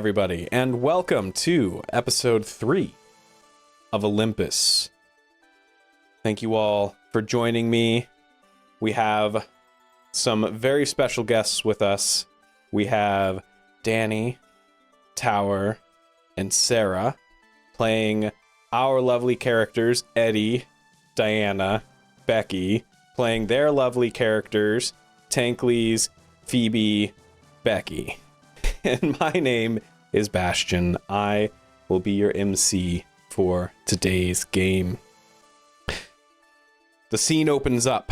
everybody, and welcome to episode 3 of Olympus. Thank you all for joining me. We have some very special guests with us. We have Danny, Tower, and Sera playing our lovely characters, Eddie, Diana, Becky, playing their lovely characters, Tankleys, Phoebe, Becky. And my name is Bastion. I will be your MC for today's game. The scene opens up.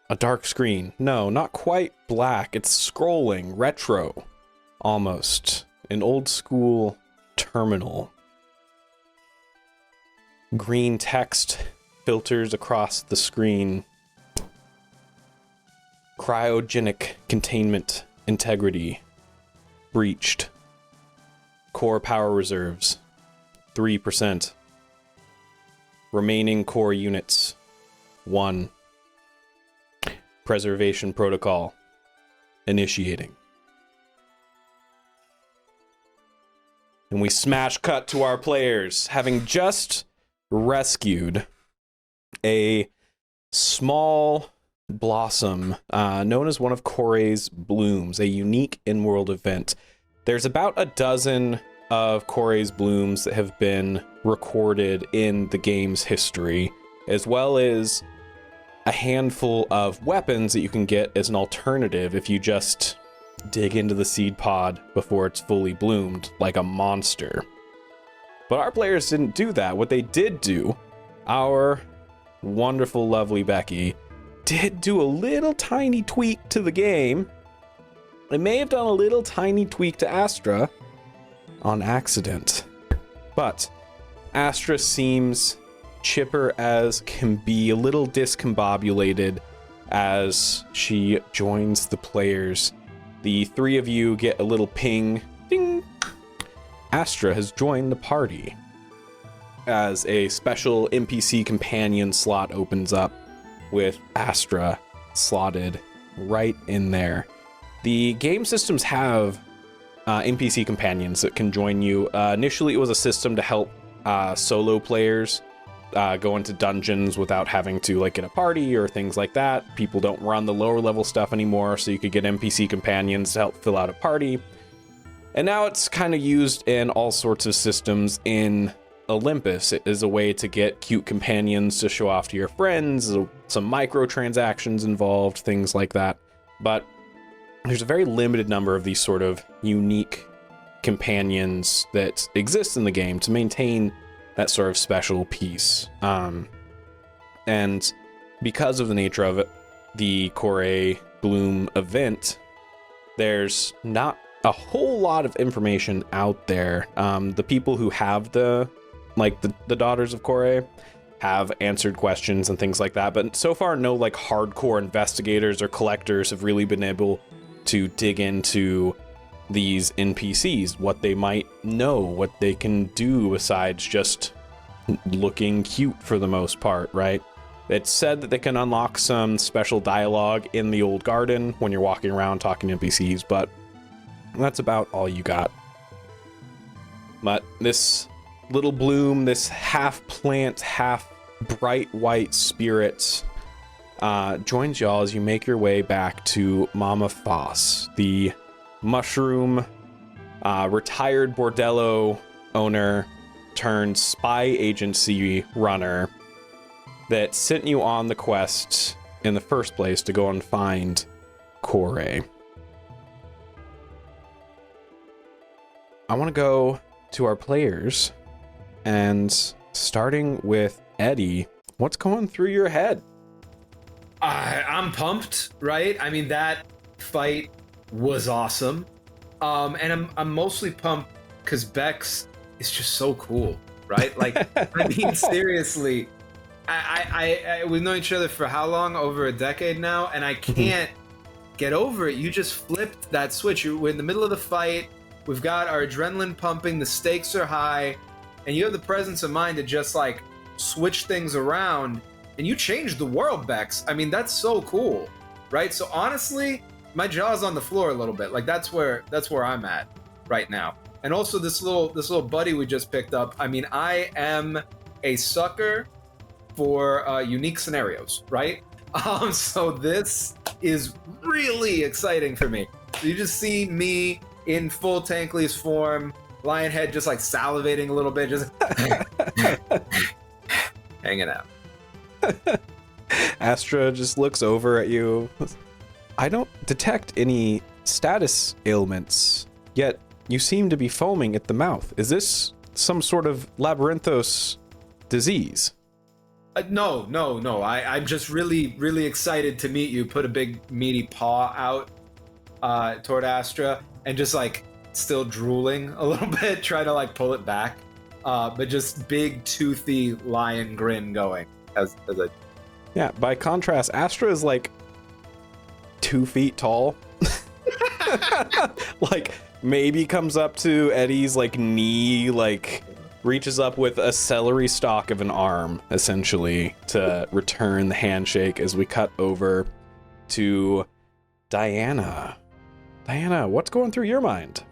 A dark screen. No, not quite black. It's scrolling, retro, almost. An old school terminal. Green text filters across the screen. Cryogenic containment integrity breached. Core power reserves 3%. Remaining core units 1. Preservation protocol initiating. And we smash cut to our players having just rescued a small blossom known as one of Korei's blooms, a unique in-world event. There's about a dozen of Korei's blooms that have been recorded in the game's history, as well as a handful of weapons that you can get as an alternative if you just dig into the seed pod before it's fully bloomed, like a monster. But our players didn't do that. What they did do, our wonderful, lovely Becky, did do a little tiny tweak to the game. It may have done a little tiny tweak to Astra on accident. But Astra seems chipper as can be, a little discombobulated as she joins the players. The three of you get a little ping. Ding! Astra has joined the party as a special NPC companion slot opens up with Astra slotted right in there. The game systems have NPC companions that can join you. Initially, it was a system to help solo players go into dungeons without having to get a party or things like that. People don't run the lower level stuff anymore, so you could get NPC companions to help fill out a party. And now it's kind of used in all sorts of systems in Olympus. It is a way to get cute companions to show off to your friends, some microtransactions involved, things like that. But there's a very limited number of these sort of unique companions that exist in the game to maintain that sort of special piece. And because of the nature of it, the Korei Bloom event, there's not a whole lot of information out there. The people who have the Daughters of Korei have answered questions and things like that, but so far no hardcore investigators or collectors have really been able to dig into these NPCs, what they might know, what they can do besides just looking cute for the most part, right? It's said that they can unlock some special dialogue in the old garden when you're walking around talking to NPCs, but that's about all you got. But this little bloom, this half plant, half bright white spirit, joins y'all as you make your way back to Mama Foss, the mushroom retired bordello owner turned spy agency runner that sent you on the quest in the first place to go and find Korei. I want to go to our players, and starting with Eddie, what's going through your head? I'm pumped, right? I mean, that fight was awesome. And I'm mostly pumped because Bex is just so cool, right? I mean, seriously, we've known each other for how long? Over a decade now, and I can't get over it. You just flipped that switch. We're in the middle of the fight. We've got our adrenaline pumping. The stakes are high, and you have the presence of mind to just switch things around. And you changed the world, Bex. I mean, that's so cool, right? So honestly, my jaw's on the floor a little bit. That's where I'm at. right now. And also this little buddy we just picked up. I mean, I am a sucker for unique scenarios, right? So this is really exciting for me. So you just see me in full Tankleys form, Lionhead just like salivating a little bit, just hanging out. Astra just looks over at you. I don't detect any status ailments, yet you seem to be foaming at the mouth. Is this some sort of labyrinthos disease? No. I'm just really excited to meet you. Put a big meaty paw out toward Astra, and just like still drooling a little bit, trying to like pull it back, but just big toothy lion grin going as I. Yeah. By contrast, Astra is like 2 feet tall. Like maybe comes up to Eddie's like knee, like reaches up with a celery stalk of an arm, essentially, to return the handshake as we cut over to Diana. Diana, what's going through your mind?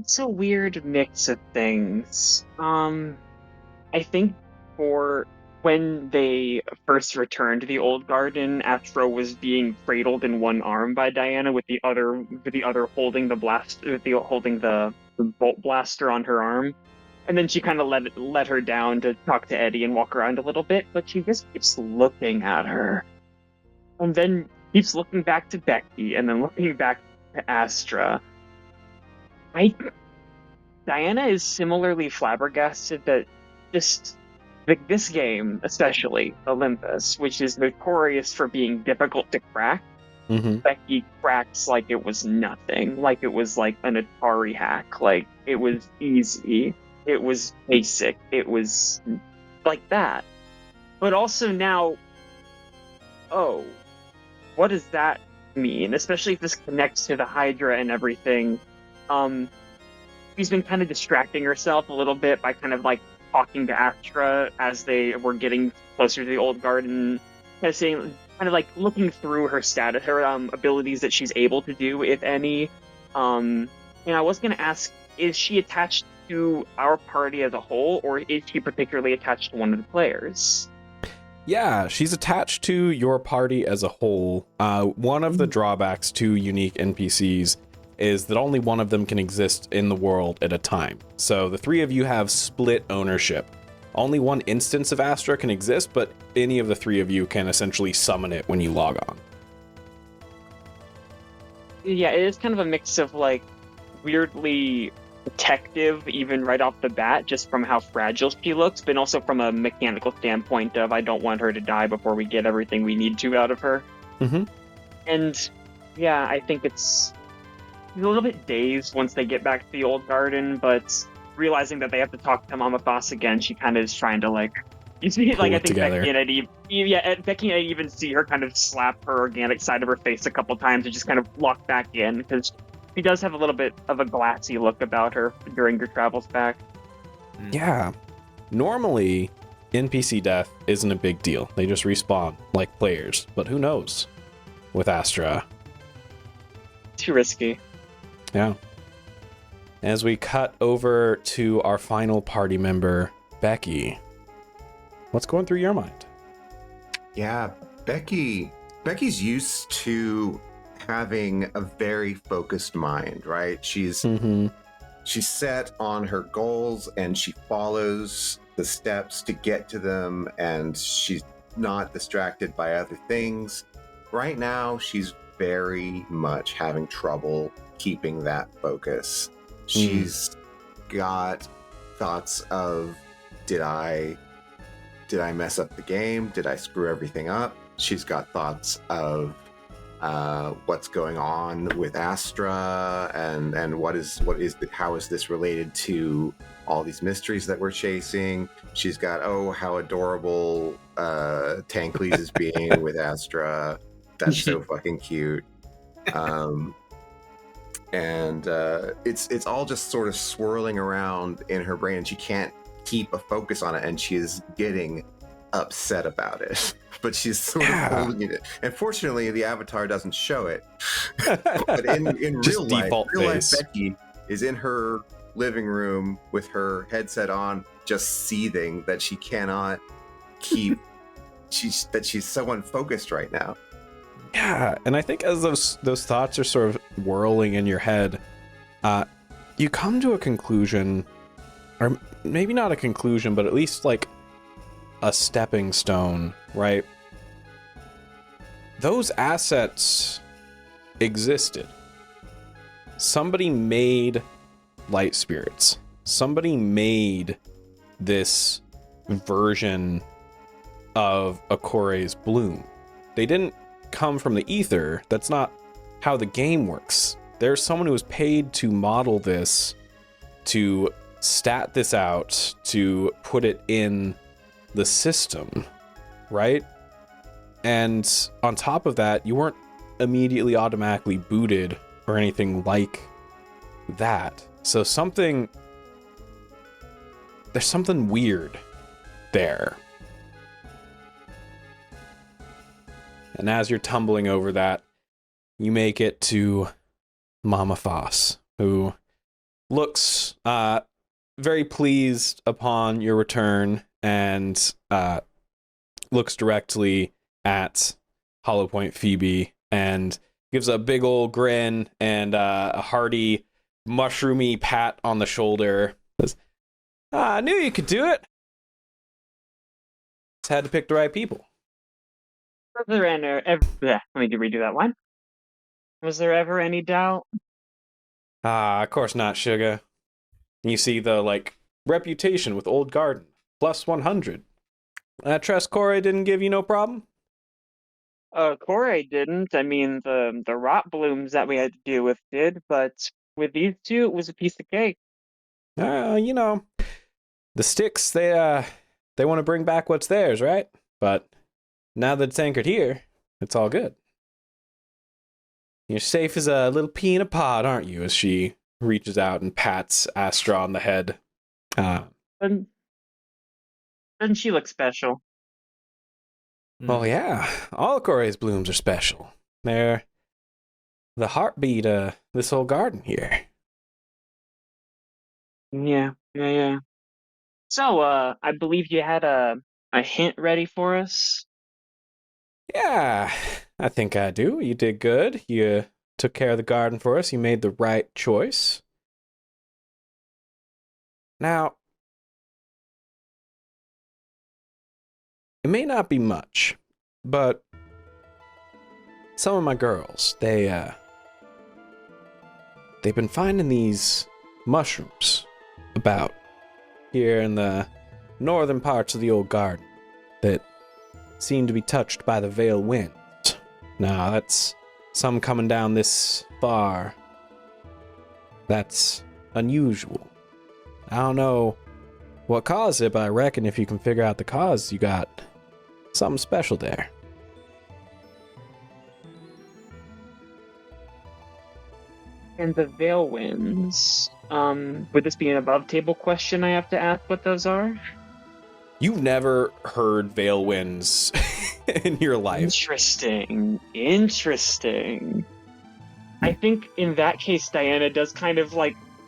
It's a weird mix of things. I think for when they first returned to the old garden, Astro was being cradled in one arm by Diana, with the other holding the bolt blaster on her arm. And then she kind of let her down to talk to Eddie and walk around a little bit, but she just keeps looking at her. And then keeps looking back to Becky, and then looking back to Astra. Diana is similarly flabbergasted that just this game, especially Olympus, which is notorious for being difficult to crack, Becky cracks like it was nothing, like it was like an Atari hack, like it was easy, it was basic, it was like that. But also now, oh, what does that mean? Especially if this connects to the Hydra and everything. She's been kind of distracting herself a little bit by kind of like talking to Astra as they were getting closer to the old garden, kind of like looking through her status, her abilities that she's able to do, if any. And I was going to ask, is she attached to our party as a whole, or is she particularly attached to one of the players? Yeah, she's attached to your party as a whole. One of the drawbacks to unique NPCs is that only one of them can exist in the world at a time. So the 3 of you have split ownership. Only one instance of Astra can exist, but any of the 3 of you can essentially summon it when you log on. Yeah, it is kind of a mix of like weirdly protective, even right off the bat, just from how fragile she looks, but also from a mechanical standpoint of I don't want her to die before we get everything we need to out of her. And yeah, I think it's a little bit dazed once they get back to the old garden, but realizing that they have to talk to Mama Foss again, she kind of is trying to like, you see, like I think together. Becky and I even see her kind of slap her organic side of her face a couple times and just kind of lock back in, because she does have a little bit of a glassy look about her during her travels back. Yeah. Normally, NPC death isn't a big deal. They just respawn like players. But who knows with Astra? Too risky. Yeah. As we cut over to our final party member, Becky. What's going through your mind? Yeah, Becky's used to having a very focused mind, right? She's set on her goals and she follows the steps to get to them, and she's not distracted by other things. Right now, she's very much having trouble keeping that focus. She's got thoughts of, did I mess up the game? Did I screw everything up? She's got thoughts of what's going on with Astra, and how is this related to all these mysteries that we're chasing? She's got, oh, how adorable Tankleys is being with Astra. That's so fucking cute. And it's all just sort of swirling around in her brain, and she can't keep a focus on it, and she is getting upset about it, but she's sort of holding it. And fortunately, the avatar doesn't show it. But in Just real life, default face. Becky is in her living room with her headset on, just seething that she cannot keep. That she's so unfocused right now. Yeah, and I think as those thoughts are sort of whirling in your head, you come to a conclusion, or maybe not a conclusion, but at least like a stepping stone, right? Those assets existed. Somebody made light spirits. Somebody made this version of Akore's bloom. They didn't come from the ether. That's not how the game works. There's someone who was paid to model this, to stat this out, to put it in the system, right? And on top of that, you weren't immediately automatically booted or anything like that. So there's something weird there. And as you're tumbling over that, you make it to Mama Foss, who looks very pleased upon your return and looks directly at Hollow Point Phoebe and gives a big old grin and a hearty, mushroomy pat on the shoulder. Says, I knew you could do it. Just had to pick the right people. Was there any, let me redo that one. Was there ever any doubt? Of course not, Sugar. You see the, reputation with Old Garden, plus 100. I trust Corey didn't give you no problem? Corey didn't. I mean, the rot blooms that we had to deal with did, but with these two, it was a piece of cake. The sticks, they want to bring back what's theirs, right? But now that it's anchored here, it's all good. You're safe as a little pea in a pod, aren't you? As she reaches out and pats Astra on the head. Doesn't she look special? Well, yeah. All of Corey's blooms are special. They're the heartbeat of this whole garden here. Yeah. So, I believe you had a hint ready for us? Yeah, I think I do. You did good. You took care of the garden for us. You made the right choice. Now, it may not be much, but some of my girls, they've been finding these mushrooms about here in the northern parts of the old garden that seem to be touched by the Vale wind. Now, that's some coming down this far. That's unusual. I don't know what caused it, but I reckon if you can figure out the cause, you got something special there. And the Vale winds. Would this be an above table question I have to ask what those are? You've never heard Vale winds in your life. Interesting. I think in that case, Diana does kind of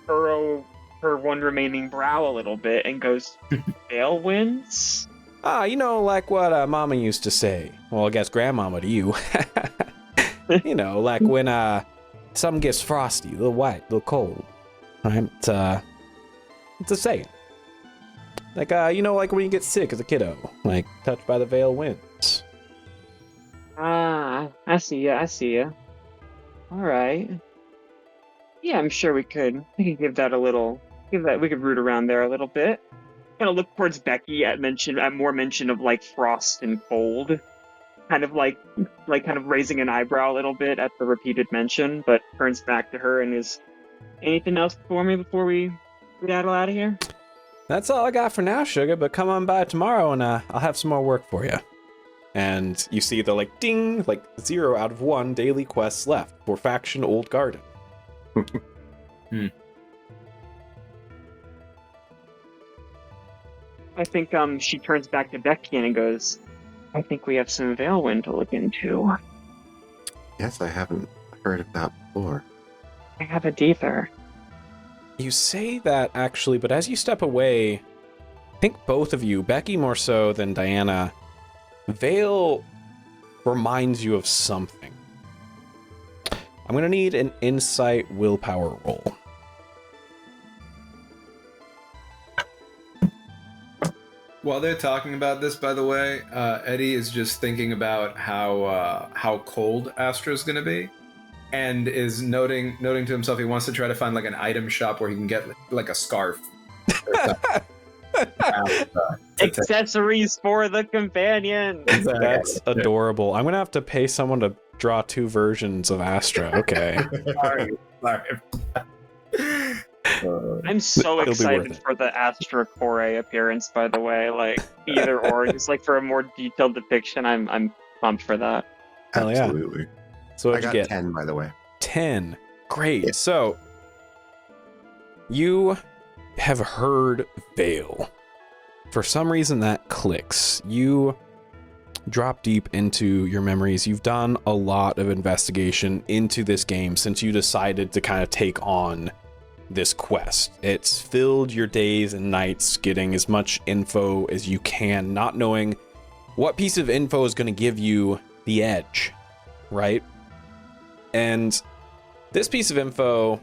furrow her one remaining brow a little bit and goes, Vale winds? Like what Mama used to say. Well, I guess Grandmama to you. Like when something gets frosty, a little white, a little cold. Right? It's a saying. Like when you get sick as a kiddo, touched by the Vale winds. Ah, I see ya. All right. Yeah, I'm sure we could give that we could root around there a little bit. Kind of look towards Becky at more mention of frost and cold. Kind of kind of raising an eyebrow a little bit at the repeated mention, but turns back to her and is, anything else for me before we daddle out of here? That's all I got for now, Sugar, but come on by tomorrow and I'll have some more work for you. And you see the ding, 0 out of 1 daily quests left for Faction Old Garden. I think she turns back to Becky and goes, I think we have some Veilwind to look into. Yes, I haven't heard of that before. I haven't either. You say that, actually, but as you step away, I think both of you, Becky more so than Diana, Veil reminds you of something. I'm going to need an insight willpower roll. While they're talking about this, by the way, Eddie is just thinking about how cold Astra's going to be, and is noting to himself he wants to try to find like an item shop where he can get like a scarf. Accessories for the companion. That's adorable. I'm going to have to pay someone to draw 2 versions of Astra. Okay. Sorry. I'm so It'll be excited worth it. for the Astra Core appearance, by the way. Like, either or, just like for a more detailed depiction, I'm pumped for that. Hell yeah. Absolutely. So I what'd you got get? 10, by the way. 10. Great. Yeah. So, you have heard Veil. For some reason, that clicks. You drop deep into your memories. You've done a lot of investigation into this game since you decided to kind of take on this quest. It's filled your days and nights getting as much info as you can, not knowing what piece of info is going to give you the edge, right? And this piece of info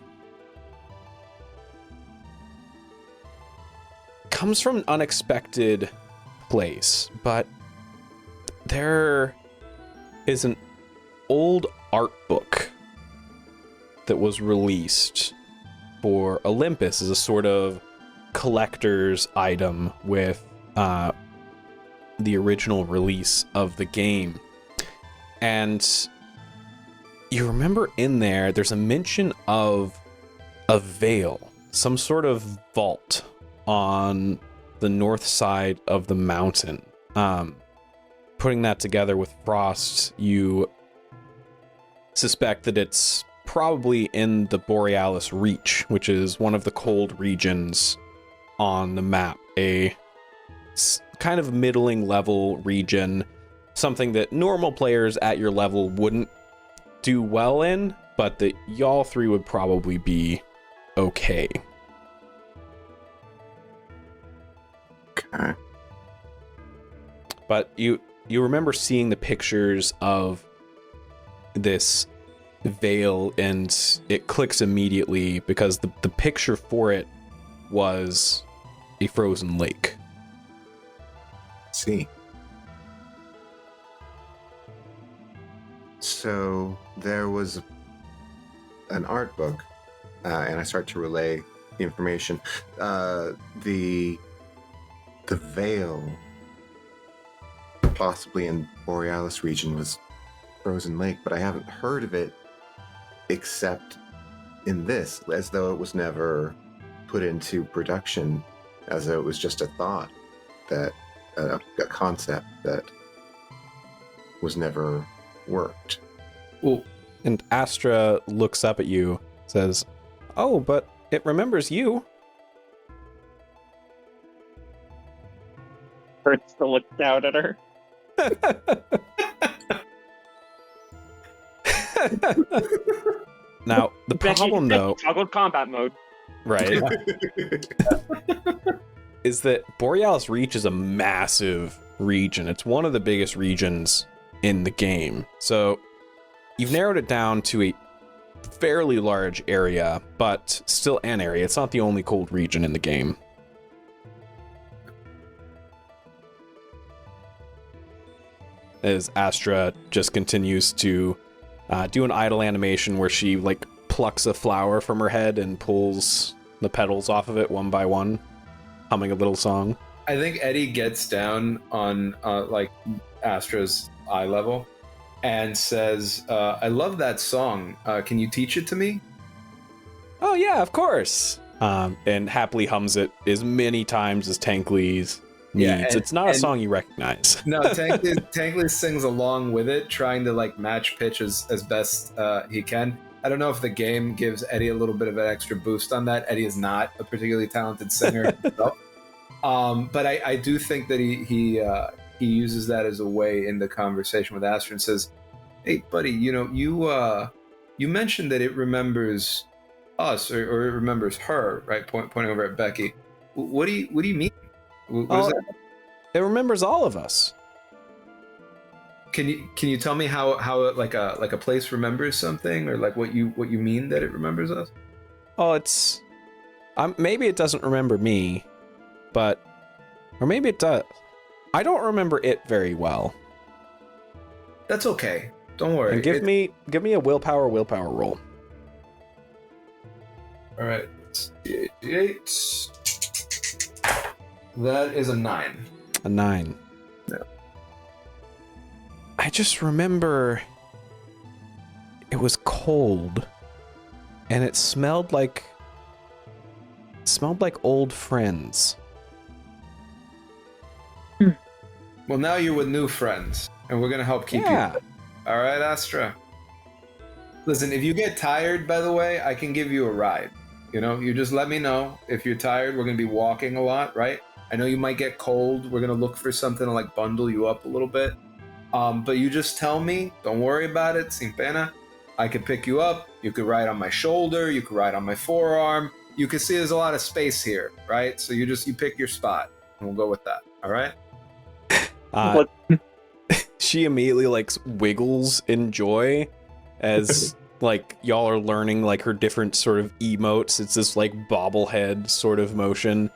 comes from an unexpected place, but there is an old art book that was released for Olympus as a sort of collector's item with the original release of the game. And you remember in there's a mention of a veil, some sort of vault on the north side of the mountain. Putting that together with Frost, you suspect that it's probably in the Borealis Reach, which is one of the cold regions on the map. A kind of middling level region, something that normal players at your level wouldn't do well in, but that y'all 3 would probably be okay. Okay. But you remember seeing the pictures of this veil, and it clicks immediately because the picture for it was a frozen lake. See. So there was an art book, and I start to relay the information. The veil, possibly in Borealis region, was frozen lake, but I haven't heard of it except in this, as though it was never put into production, as though it was just a thought, that a concept that was never worked. Well, and Astra looks up at you, says, "Oh, but it remembers you." Hurts to look down at her. Now, the problem, though, Toggled combat mode. right, is that Borealis Reach is a massive region. It's one of the biggest regions in the game. So you've narrowed it down to a fairly large area, but still an area. It's not the only cold region in the game. As Astra just continues to do an idle animation where she like plucks a flower from her head and pulls the petals off of it one by one, humming a little song. I think Eddie gets down on like Astra's eye level and says, "I love that song. Can you teach it to me?" Oh yeah, of course. And happily hums it as many times as Tankley's needs. Yeah, It's not a song you recognize. No, Tankley sings along with it, trying to like match pitch as best he can. I don't know if the game gives Eddie a little bit of an extra boost on that. Eddie is not a particularly talented singer himself. But I do think that he uses that as a way in the conversation with Astra and says, "Hey, buddy, you mentioned that it remembers us or it remembers her, right? Pointing over at Becky. What do you mean? What is that? It remembers all of us. Can you tell me how like a place remembers something, or like what you mean that it remembers us? Oh, maybe it doesn't remember me, or maybe it does. I don't remember it very well. That's okay. Don't worry. And give me a willpower roll. All right. It's 8. That is a 9. A 9. Yeah. I just remember it was cold, and it smelled like old friends. Well, now you're with new friends, and we're gonna help keep you. All right, Astra. Listen, if you get tired, by the way, I can give you a ride. You just let me know if you're tired. We're gonna be walking a lot, right? I know you might get cold. We're gonna look for something to like bundle you up a little bit. But you just tell me. Don't worry about it, sin pena. I could pick you up. You could ride on my shoulder. You could ride on my forearm. You can see there's a lot of space here, right? So you pick your spot, and we'll go with that. All right. She immediately like wiggles in joy as like y'all are learning like her different sort of emotes. It's this like bobblehead sort of motion.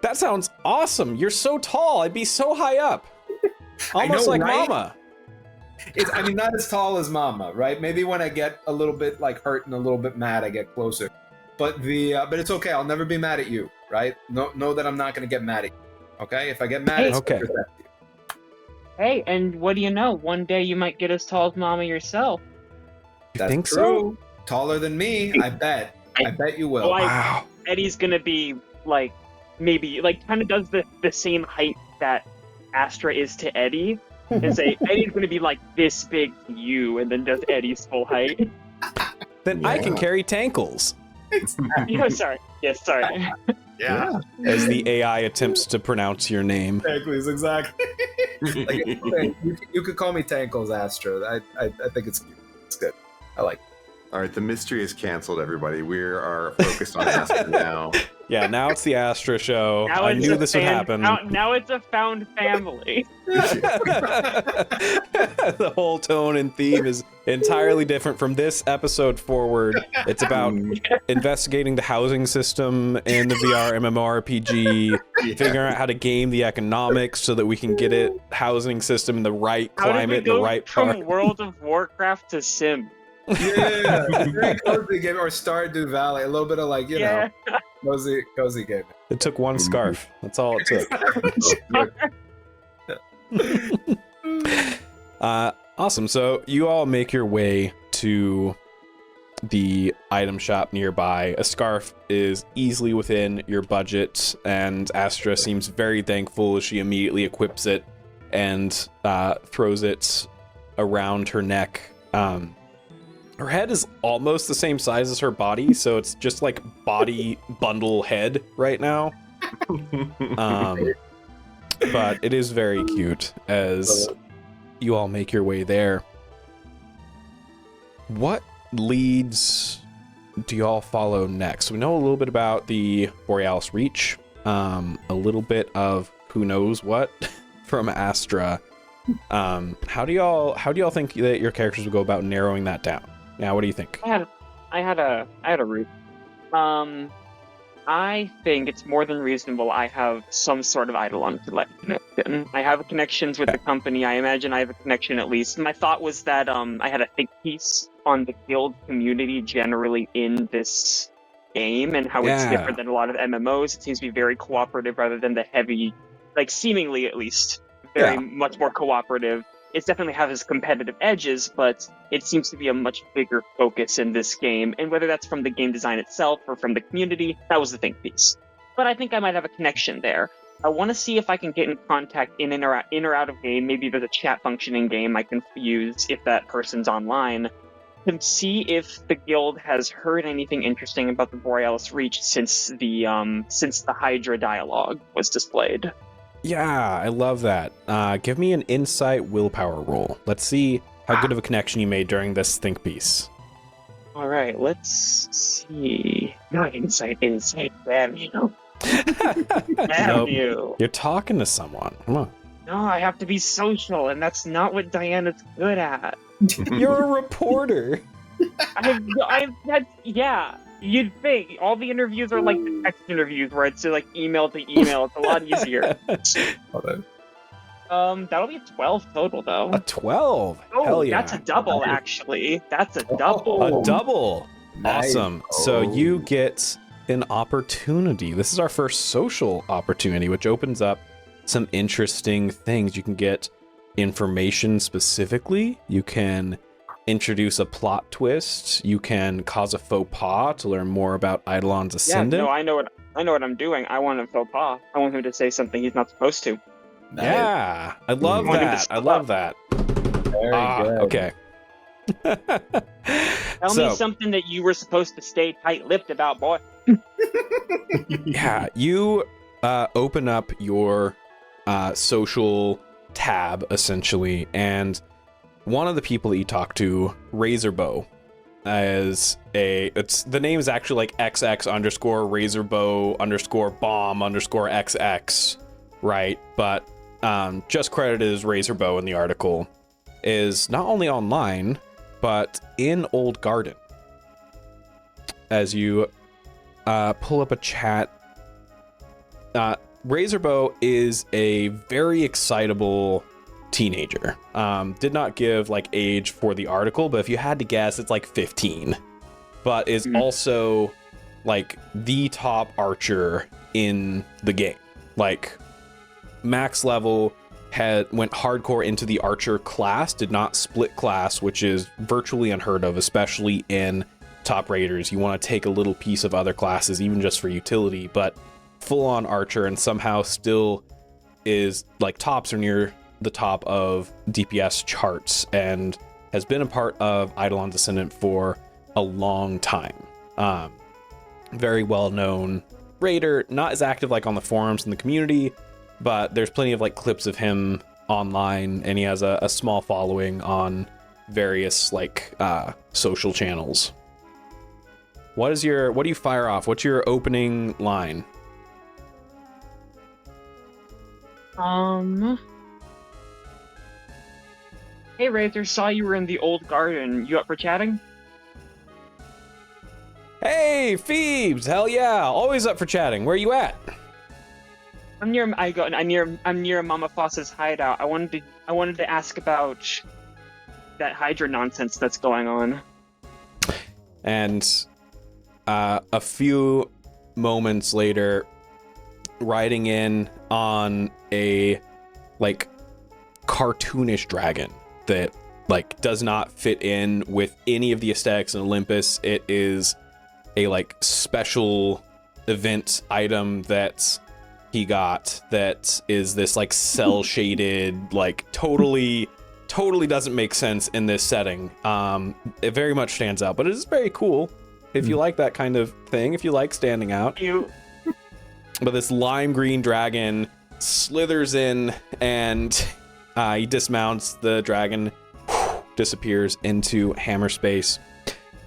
That sounds awesome. You're so tall. I'd be so high up. Almost like right? Mama. Not as tall as Mama, right? Maybe when I get a little bit like hurt and a little bit mad, I get closer. But but it's okay. I'll never be mad at you, right? Know that I'm not going to get mad at you. Okay? If I get mad, it's okay. Hey, and what do you know? One day you might get as tall as Mama yourself. You think true. So? Taller than me, I bet. I bet you will. Wow. Eddie's gonna be like maybe like kind of does the same height that Astra is to Eddie, and say Eddie's gonna be like this big to you, and then does Eddie's full height. Then I can carry Tankles. Sorry. Yes, sorry. Yeah. As the AI attempts to pronounce your name. Tankles, exactly. You could call me Tankles, Astra. I think it's cute. It's good. I like it. All right, the mystery is canceled, everybody. We are focused on Astra now. Yeah, now it's the Astra show. Now I knew this would happen. Now it's a found family. The whole tone and theme is entirely different from this episode forward. It's about investigating the housing system in the VRMMORPG, figuring out how to game the economics so that we can get it housing system in the right climate, the right part. From World of Warcraft to Sim. Yeah, very cozy game, or Stardew Valley. A little bit of like cozy game. It took one scarf. That's all it took. Awesome. So you all make your way to the item shop nearby. A scarf is easily within your budget, and Astra seems very thankful as she immediately equips it and throws it around her neck. Her head is almost the same size as her body, so it's just like body bundle head right now. But it is very cute as you all make your way there. What leads do you all follow next? We know a little bit about the Borealis Reach, a little bit of who knows what from Astra. How do y'all think that your characters will go about narrowing that down? Now, what do you think? I had a route. I think it's more than reasonable I have some sort of Eidolon connection. I have connections with the company. I imagine I have a connection at least. My thought was that I had a think piece on the guild community generally in this game and how it's different than a lot of MMOs. It seems to be very cooperative rather than the heavy, like seemingly at least, very much more cooperative. It definitely has competitive edges, but it seems to be a much bigger focus in this game. And whether that's from the game design itself or from the community, that was the think piece. But I think I might have a connection there. I want to see if I can get in contact in or out of game. Maybe there's a chat function in game I can use if that person's online. to see if the guild has heard anything interesting about the Borealis Reach since the Hydra dialogue was displayed. Yeah, I love that. Give me an insight willpower roll. Let's see how good of a connection you made during this think piece. All right, let's see. No, insight, damn you. Damn Nope. you. You're talking to someone. Come on. No, I have to be social, and that's not what Diana's good at. You're a reporter. Yeah, you'd think. All the interviews are like the text interviews where it's like email to email. It's a lot easier. That'll be a 12 total, though. A 12? Oh, Hell yeah. that's a double, actually. That's a double. A double. Nice. Awesome. So you get an opportunity. This is our first social opportunity, which opens up some interesting things. You can get information specifically. You can introduce a plot twist. You can cause a faux pas to learn more about Eidolon's Ascendant. Yeah, no, I know what I'm doing. I want a faux pas. I want him to say something he's not supposed to. Yeah, I love want him to that. I step love up. that. Very good. Okay. Tell me something that you were supposed to stay tight-lipped about, boy. Yeah, you open up your social tab, essentially, and one of the people that you talk to, Razorbow, the name is actually like XX_Razorbow_bomb_XX, right? But just credited as Razorbow in the article, is not only online, but in Old Garden. As you pull up a chat, Razorbow is a very excitable teenager. Did not give like age for the article, but if you had to guess, it's like 15. But is also like the top archer in the game. Like max level, went hardcore into the archer class, did not split class, which is virtually unheard of, especially in top raiders. You want to take a little piece of other classes, even just for utility, but full on archer, and somehow still is like tops or near the top of DPS charts, and has been a part of Eidolon's Ascendant for a long time. Very well known raider, not as active like on the forums in the community, but there's plenty of like clips of him online, and he has a small following on various like social channels. What do you fire off? What's your opening line? Hey Razor, saw you were in the Old Garden. You up for chatting? Hey, Phoebes! Hell yeah! Always up for chatting. Where you at? I'm near Mama Foss's hideout. I wanted to ask about that Hydra nonsense that's going on. And a few moments later, riding in on a like cartoonish dragon that like does not fit in with any of the aesthetics in Olympus. It is a like special event item that he got that is this like cell shaded, like totally doesn't make sense in this setting. It very much stands out, but it is very cool if you like that kind of thing, if you like standing out. But this lime green dragon slithers in, and he dismounts. The dragon disappears into hammer space,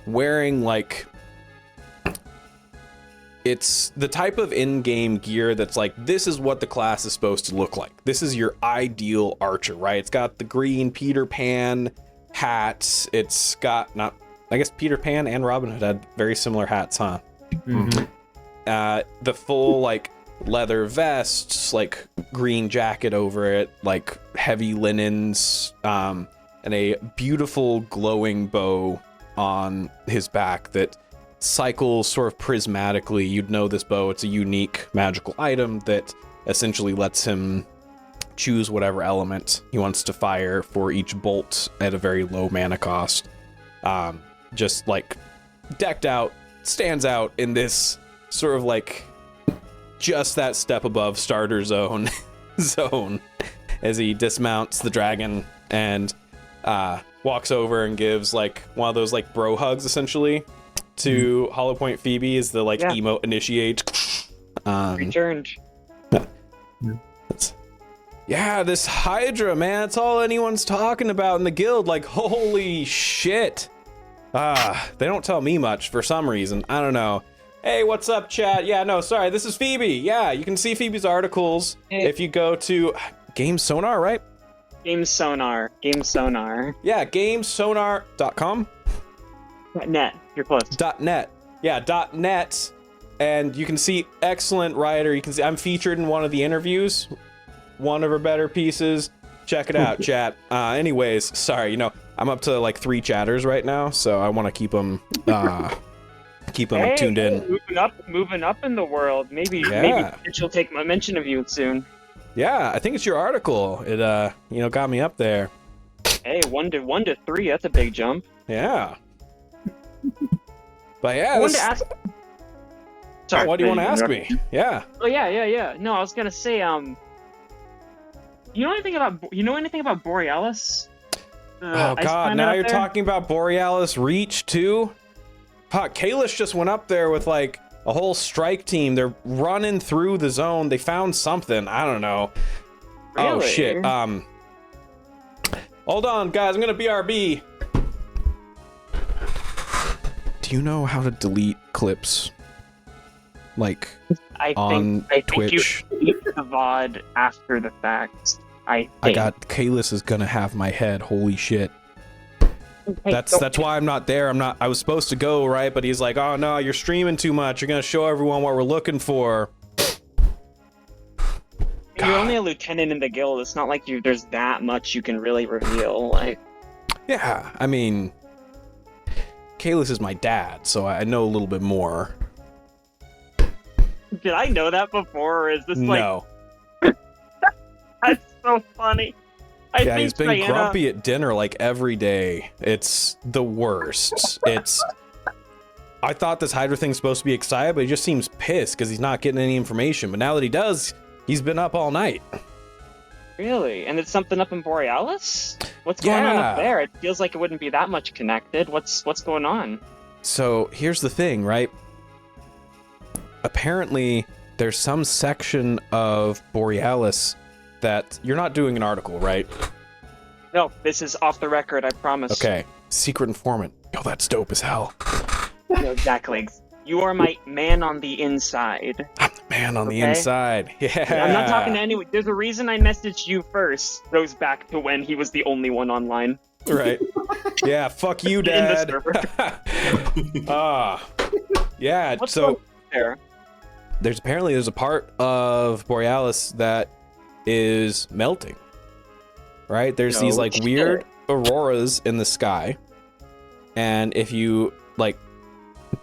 wearing like, it's the type of in-game gear that's like, this is what the class is supposed to look like. This is your ideal archer, right? It's got the green Peter Pan hat. It's got, I guess Peter Pan and Robin Hood had very similar hats, huh? Mm-hmm. The full like leather vests, like green jacket over it, like heavy linens, and a beautiful glowing bow on his back that cycles sort of prismatically. You'd know this bow. It's a unique magical item that essentially lets him choose whatever element he wants to fire for each bolt at a very low mana cost. Just like decked out, stands out in this sort of like just that step above starter zone as he dismounts the dragon and walks over and gives like one of those like bro hugs essentially to Hollow Point Phoebe as the like emote initiates. Returned. Yeah, this Hydra, man, that's all anyone's talking about in the guild. Like, holy shit. They don't tell me much for some reason. I don't know. Hey, what's up, chat? Yeah, no, sorry, this is Phoebe. Yeah, you can see Phoebe's articles if you go to Game Sonar, right? Game Sonar. Yeah, gamesonar.com. .net. You're close. .net. Yeah, .net. And you can see excellent writer. You can see I'm featured in one of the interviews. One of her better pieces. Check it out, chat. Anyways, sorry, you know, I'm up to like 3 chatters right now, so I want to keep them tuned in. Moving up in the world. Maybe she'll take my mention of you soon. Yeah, I think it's your article. It got me up there. Hey, 1 to 3, that's a big jump. Yeah. But yeah, I wanted to ask. Sorry, what do you want to ask me? Yeah. Oh yeah. No, I was gonna say, you know anything about Borealis? Oh god, now you're talking about Borealis Reach too? Fuck, Kalis just went up there with like a whole strike team. They're running through the zone. They found something. I don't know. Really? Oh shit. Hold on, guys. I'm gonna BRB. Do you know how to delete clips? Like on Twitch? I think you delete the VOD after the fact. I got Kalis is gonna have my head. Holy shit. Hey, that's why I'm not there. I was supposed to go, right? But he's like, oh no, you're streaming too much. You're gonna show everyone what we're looking for. You're only a lieutenant in the guild. It's not like there's that much you can really reveal. Like, yeah, I mean, Kalis is my dad, so I know a little bit more. Did I know that before, or is this like... No. That's so funny. Yeah, he's been grumpy at dinner like every day. It's the worst. I thought this Hydra thing's supposed to be excited, but he just seems pissed because he's not getting any information. But now that he does, he's been up all night. Really? And it's something up in Borealis? What's going on up there? It feels like it wouldn't be that much connected. What's going on? So here's the thing, right? Apparently, there's some section of Borealis that you're not doing an article, right? No, this is off the record, I promise. Okay. Secret informant. Yo, that's dope as hell. No, exactly. You are my man on the inside. I'm the man on the inside. Yeah. I'm not talking to anyone. There's a reason I messaged you first. Goes back to when he was the only one online. Right. Yeah, fuck you, Dad. Yeah, What's so there? There's a part of Borealis that is melting. Right? There's these like weird auroras in the sky. And if you like,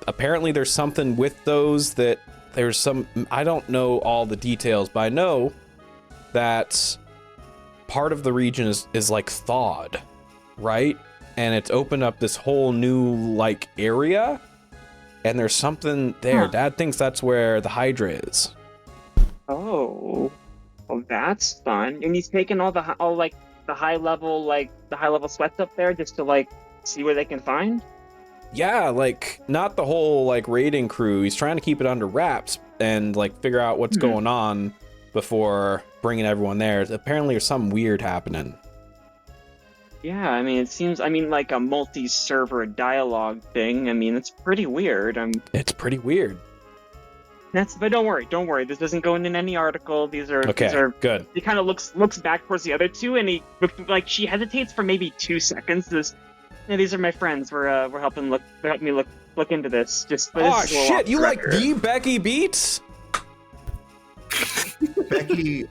apparently there's something with those that there's some, I don't know all the details, but I know that part of the region is like thawed, right? And it's opened up this whole new like area, and there's something there. Dad thinks that's where the Hydra is. Oh, well, that's fun. And he's taking all the high level sweats up there just to like see what they can find. Yeah, like not the whole like raiding crew. He's trying to keep it under wraps and like figure out what's going on before bringing everyone there. Apparently, there's something weird happening. Yeah, I mean, it seems, like a multi-server dialogue thing. I mean, it's pretty weird. It's pretty weird. But don't worry. This doesn't go in any article. These are good. He kind of looks back towards the other two, and she hesitates for maybe 2 seconds. These are my friends. They're helping me look into this. Oh shit! You like the Becky Beats? Becky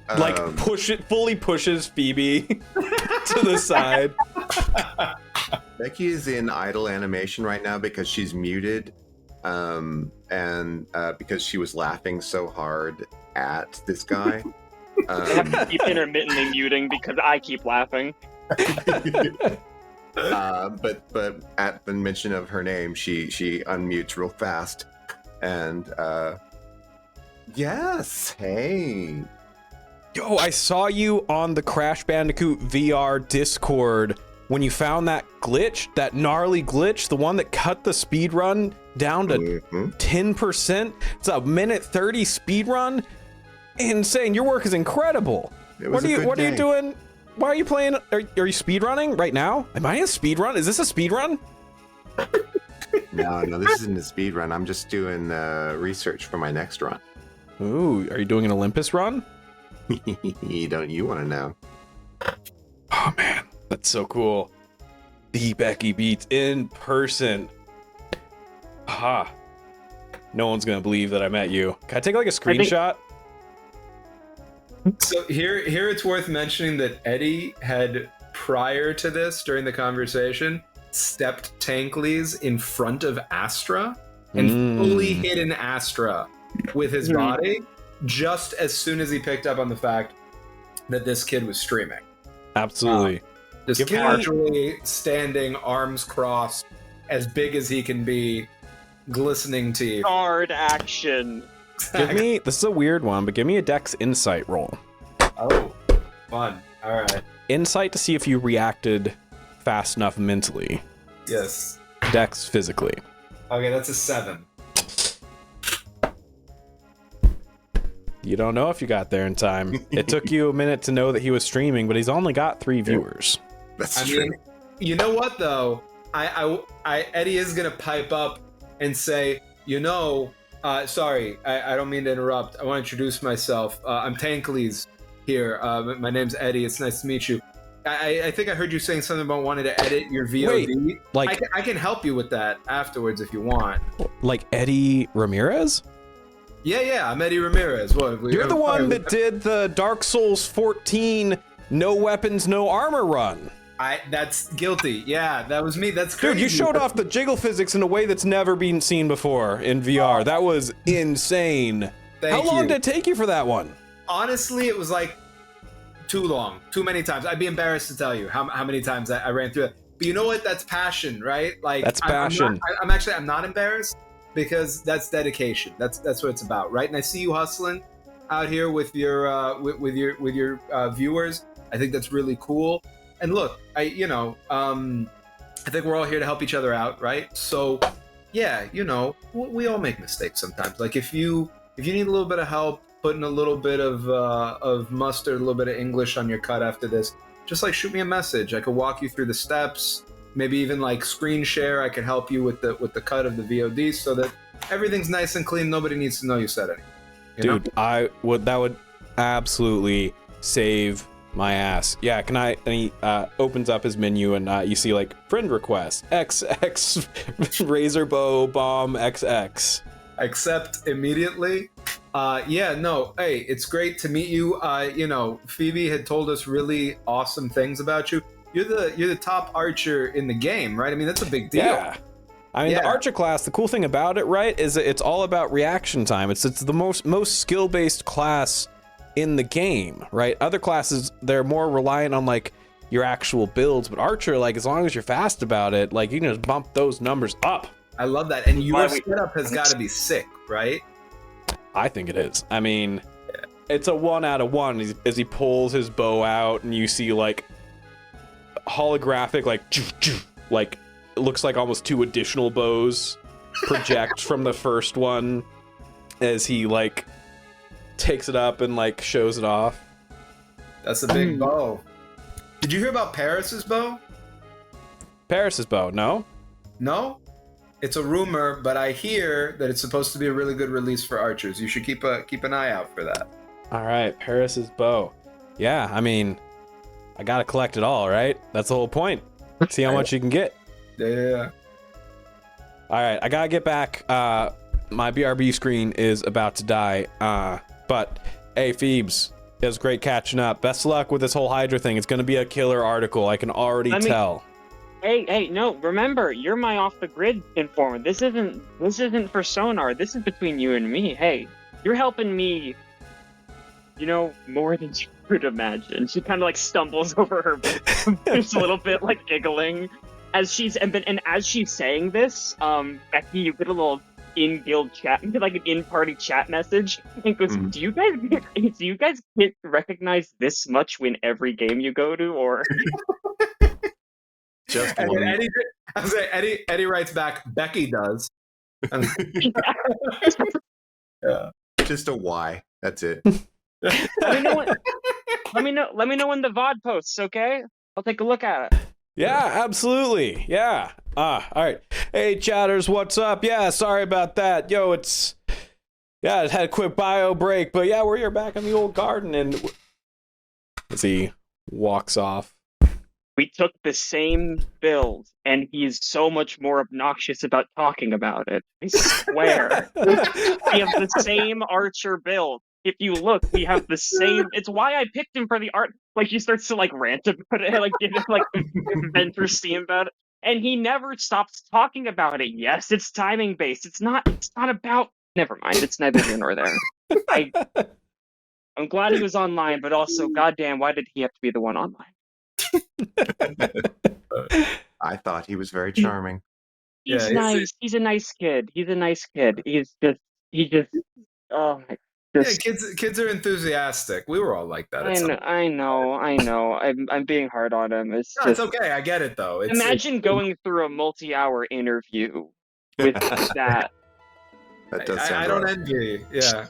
fully pushes Phoebe to the side. Becky is in idle animation right now because she's muted, and because she was laughing so hard at this guy. I have to keep intermittently muting because I keep laughing. But at the mention of her name, she unmutes real fast, and yes, hey. Yo, I saw you on the Crash Bandicoot VR Discord when you found that glitch, that gnarly glitch, the one that cut the speed run down to 10%. It's a minute 30 speed run. Insane. Your work is incredible. What are you doing? Why are you playing? Are you speed running right now? Am I a speed run? Is this a speed run? No, this isn't a speed run. I'm just doing research for my next run. Ooh, are you doing an Olympus run? Don't you want to know? Oh man, that's so cool. The Becky Beats in person. Aha. No one's gonna believe that I met you. Can I take like a screenshot? So here it's worth mentioning that Eddie had, prior to this, during the conversation, stepped Tankleys in front of Astra and fully hidden Astra with his body just as soon as he picked up on the fact that this kid was streaming. Absolutely. Just casually standing, arms crossed, as big as he can be, glistening teeth. Guard action. This is a weird one, but give me a Dex Insight roll. Oh, fun. All right. Insight to see if you reacted fast enough mentally. Yes. Dex physically. Okay, that's a 7. You don't know if you got there in time. It took you a minute to know that he was streaming, but he's only got 3 viewers. That's true. Mean, you know what though? Eddie is gonna pipe up and say, sorry, I don't mean to interrupt. I want to introduce myself. I'm Tankleys here. My name's Eddie. It's nice to meet you. I think I heard you saying something about wanting to edit your VOD. Wait, I can help you with that afterwards if you want. Like Eddie Ramirez? Yeah, I'm Eddie Ramirez. You're the one that did the Dark Souls 14 no weapons, no armor run. That's guilty. Yeah, that was me. That's crazy. Dude, you showed off the jiggle physics in a way that's never been seen before in VR. That was insane. How long did it take you for that one? Honestly, it was like too long. Too many times. I'd be embarrassed to tell you how many times I ran through it. But you know what? That's passion, right? Like that's passion. I'm not embarrassed because that's dedication. That's what it's about, right? And I see you hustling out here with your viewers. I think that's really cool. And look, I think we're all here to help each other out, right? So, yeah, we all make mistakes sometimes. Like if you need a little bit of help, putting a little bit of mustard, a little bit of English on your cut after this, just like shoot me a message. I could walk you through the steps, maybe even like screen share. I could help you with the cut of the VOD so that everything's nice and clean. Nobody needs to know you said anything. Dude, that would absolutely save my ass. Yeah, and he opens up his menu and you see like friend request, XX, razor bow, bomb, XX. Accept immediately. Hey, it's great to meet you. Phoebe had told us really awesome things about you. You're the top archer in the game, right? I mean, that's a big deal. Yeah. I mean, the archer class, the cool thing about it, right, is that it's all about reaction time. It's the most skill-based class in the game, right? Other classes, they're more reliant on like your actual builds, but archer, like as long as you're fast about it, like you can just bump those numbers up. I love that. And your setup has got to be sick, right? I think it is. I mean, it's a 1 out of 1 as he pulls his bow out and you see like holographic, like it looks like almost 2 additional bows project from the first one as he like takes it up and like shows it off. That's a big bow. Did you hear about Paris's bow? Paris's bow, no? No? It's a rumor, but I hear that it's supposed to be a really good release for archers. You should keep an eye out for that. All right, Paris's bow. Yeah, I mean, I gotta collect it all, right? That's the whole point. See how much you can get. Yeah. All right, I gotta get back. My BRB screen is about to die. But hey, Phoebes, it was great catching up. Best of luck with this whole Hydra thing. It's gonna be a killer article. I can already tell. Hey, no, remember, you're my off-the-grid informant. This isn't for Sonar. This is between you and me. Hey, you're helping me, more than you could imagine. She kind of, like, stumbles over her just a little bit, like, giggling. As she's saying this, Becky, you get a little in-guild chat, like an in-party chat message, and goes, do you guys get recognized this much in every game you go to, or... Just And then one. Eddie writes back, Becky does. Yeah. Just a Y. That's it. Let me know when. Let me know when the VOD posts. Okay, I'll take a look at it. Yeah, absolutely. Yeah. All right. Hey, chatters, what's up? Yeah, sorry about that. Yo, I had a quick bio break, but yeah, we're here back in the old garden, and as he walks off. We took the same build, and he's so much more obnoxious about talking about it. I swear. We have the same archer build. If you look, we have the same. It's why I picked him for the art. Like, he starts to, like, rant about it, like, vent or steam about it. And he never stops talking about it. Yes, it's timing based. It's not about. Never mind. It's neither here nor there. I'm glad he was online, but also, goddamn, why did he have to be the one online? I thought he was very charming. He's nice. He's a nice kid. He's just. Oh my. Just, yeah, kids are enthusiastic. We were all like that. I know. I'm being hard on him. It's okay. I get it though. Imagine going through a multi-hour interview with that. That does sound I don't envy. Yeah.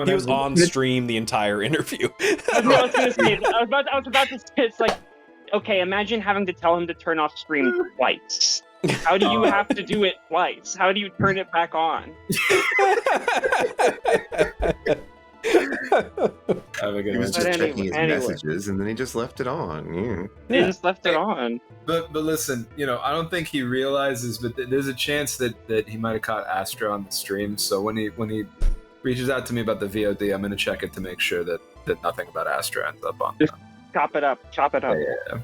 He was on stream the entire interview. I was about to say, it's like, okay, imagine having to tell him to turn off stream twice. How do you have to do it twice? How do you turn it back on? He was just checking his messages, and then he just left it on. He just left it on. But listen, I don't think he realizes, but there's a chance that he might have caught Astra on the stream. So when he reaches out to me about the VOD, I'm going to check it to make sure that nothing about Astra ends up on. Just chop it up. Yeah.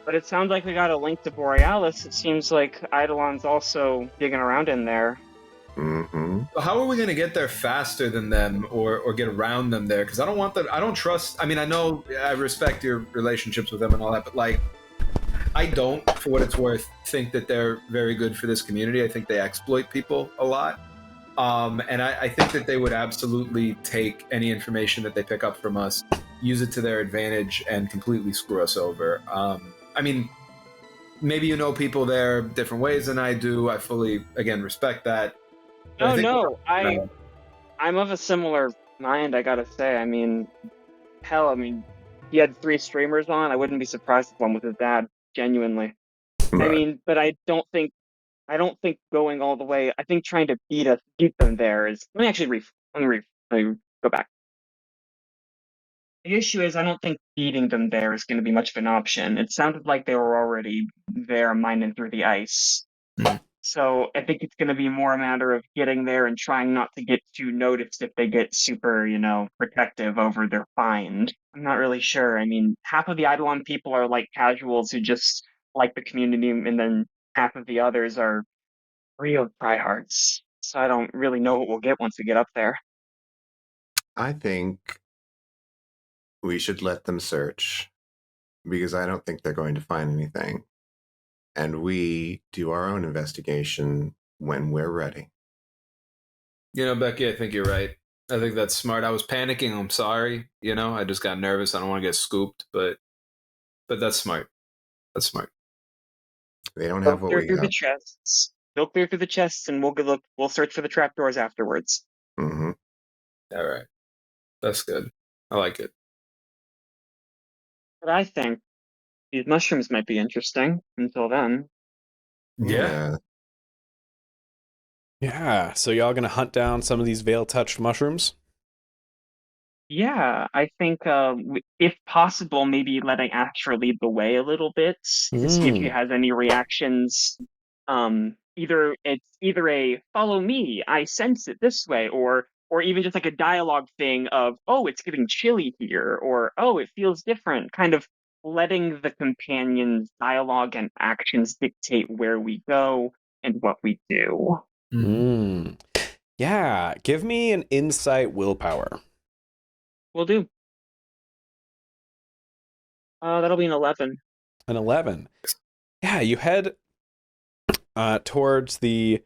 But it sounds like we got a link to Borealis. It seems like Eidolon's also digging around in there. Mm-hmm. How are we going to get there faster than them or get around them there? Because I don't want them. I don't trust. I mean, I know I respect your relationships with them and all that, but like, I don't, for what it's worth, think that they're very good for this community. I think they exploit people a lot. And I think that they would absolutely take any information that they pick up from us, use it to their advantage, and completely screw us over. I mean, maybe people there different ways than I do. I fully, again, respect that. I'm of a similar mind, I gotta say. I mean, he had 3 streamers on. I wouldn't be surprised if one was his dad, genuinely. Right. I mean, but I don't think going all the way. I think trying to beat them there is. Let me go back. The issue is, I don't think beating them there is going to be much of an option. It sounded like they were already there, mining through the ice. Mm. So I think it's going to be more a matter of getting there and trying not to get too noticed if they get super, protective over their find. I'm not really sure. I mean, half of the Eidolon people are like casuals who just like the community, and then half of the others are real tryhards. So I don't really know what we'll get once we get up there. I think we should let them search, because I don't think they're going to find anything. And we do our own investigation when we're ready. Becky, I think you're right. I think that's smart. I was panicking. I'm sorry. I just got nervous. I don't want to get scooped, but that's smart. That's smart. They don't have what we have. The chests. They'll clear through the chests, and we'll search for the trapdoors afterwards. Mm-hmm. All right. That's good. I like it. But I think these mushrooms might be interesting until then. Yeah. Yeah. So y'all gonna hunt down some of these veil-touched mushrooms? Yeah, I think if possible, maybe letting Astra lead the way a little bit to see if he has any reactions. Either a follow me, I sense it this way, or even just like a dialogue thing of, oh, it's getting chilly here, or oh, it feels different, kind of letting the companions' dialogue and actions dictate where we go and what we do. Yeah, give me an insight willpower. Will do. That'll be an 11. An 11. Yeah, you head towards the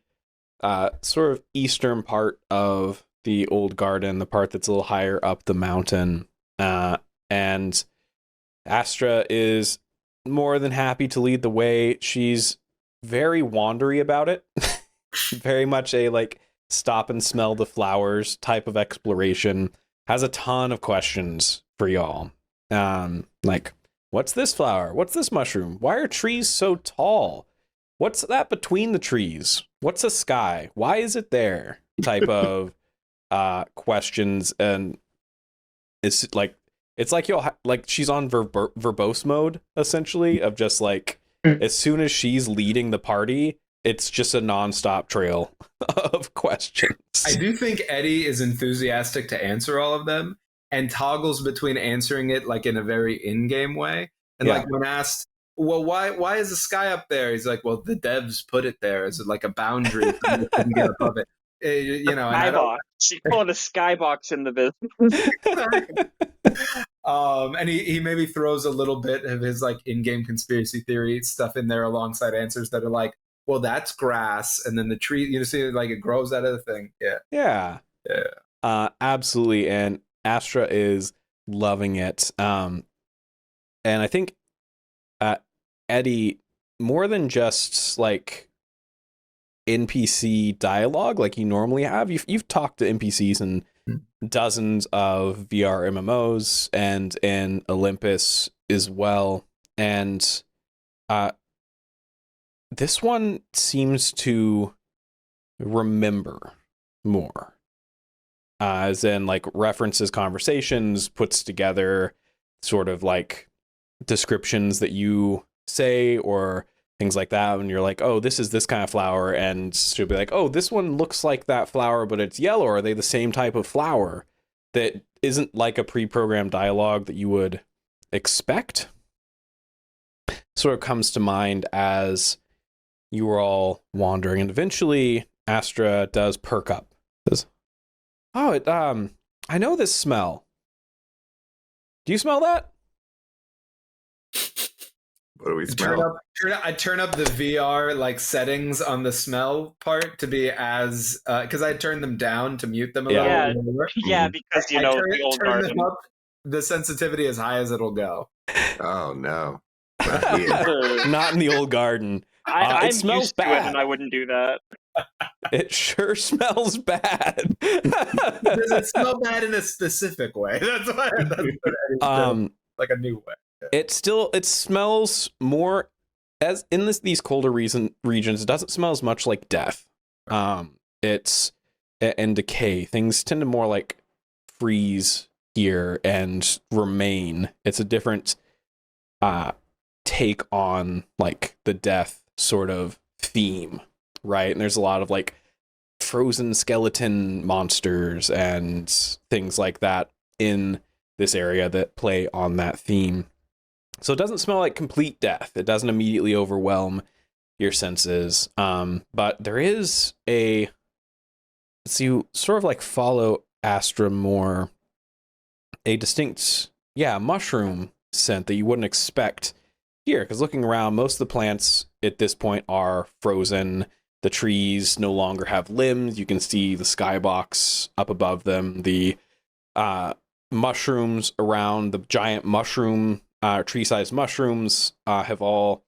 sort of eastern part of the old garden, the part that's a little higher up the mountain. And Astra is more than happy to lead the way. She's very wandery about it. Very much a like stop and smell the flowers type of exploration. Has a ton of questions for y'all. Like, what's this flower? What's this mushroom? Why are trees so tall? What's that between the trees? What's a sky? Why is it there? Type of questions. And it's like you'll like she's on verbose mode essentially, of just like as soon as she's leading the party, it's just a nonstop trail of questions. I do think Eddie is enthusiastic to answer all of them and toggles between answering it like in a very in-game way. And like when asked, well, why is the sky up there? He's like, well, the devs put it there as like a boundary for you to get above it. You know, skybox. You call it a skybox in the business. And he maybe throws a little bit of his like in-game conspiracy theory stuff in there alongside answers that are like, well, that's grass, and then the tree, you know, see, like it grows out of the thing. Yeah. Absolutely. And Astra is loving it. And I think Eddie, more than just like NPC dialogue like you normally have, you've talked to NPCs in dozens of VR MMOs and in Olympus as well, and this one seems to remember more, as in like references conversations, puts together sort of like descriptions that you say or things like that, and you're like, oh, this is this kind of flower, and she'll be like, oh, this one looks like that flower but it's yellow. Are they the same type of flower? That isn't like a pre-programmed dialogue that you would expect. Sort of comes to mind as you were all wandering, and eventually Astra does perk up. Says, oh, I know this smell. Do you smell that? What do we smell? I turn up the VR like settings on the smell part to be as because I turned them down to mute them a little more. Yeah, because the old turn garden. them up the sensitivity as high as it'll go. Oh no. Not in the old garden. It smells used to bad. it and I wouldn't do that. It sure smells bad. Does it smell bad in a specific way? That's what like a new way. It smells more as in these colder regions. It doesn't smell as much like death. It's and decay. Things tend to more like freeze here and remain. It's a different take on like the death sort of theme, right? And there's a lot of like frozen skeleton monsters and things like that in this area that play on that theme. So it doesn't smell like complete death. It doesn't immediately overwhelm your senses. But there is so you sort of like follow Astra more, a distinct, mushroom scent that you wouldn't expect here. Because looking around, most of the plants at this point are frozen. The trees no longer have limbs. You can see the skybox up above them. The mushrooms around the giant mushroom, tree-sized mushrooms, have all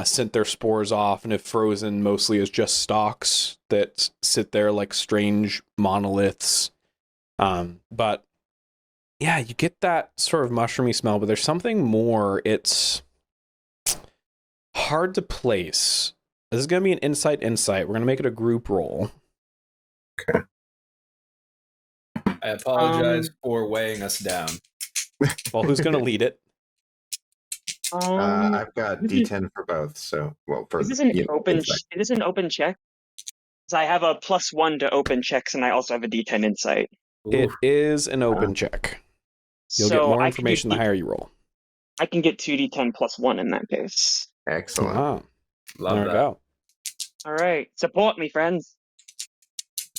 sent their spores off and have frozen mostly as just stalks that sit there like strange monoliths. But yeah, you get that sort of mushroomy smell, but there's something more. It's hard to place. This is going to be an insight. We're going to make it a group roll. Okay. I apologize for weighing us down. Well, who's going to lead it? I've got D10 for both. So, well, for is this an open check? Because I have a +1 to open checks, and I also have a D10 insight. It is an open check. You'll get more information the higher you roll. I can get 2D10 +1 in that case. Excellent. Wow. Love There we that. go. All right, support me, friends.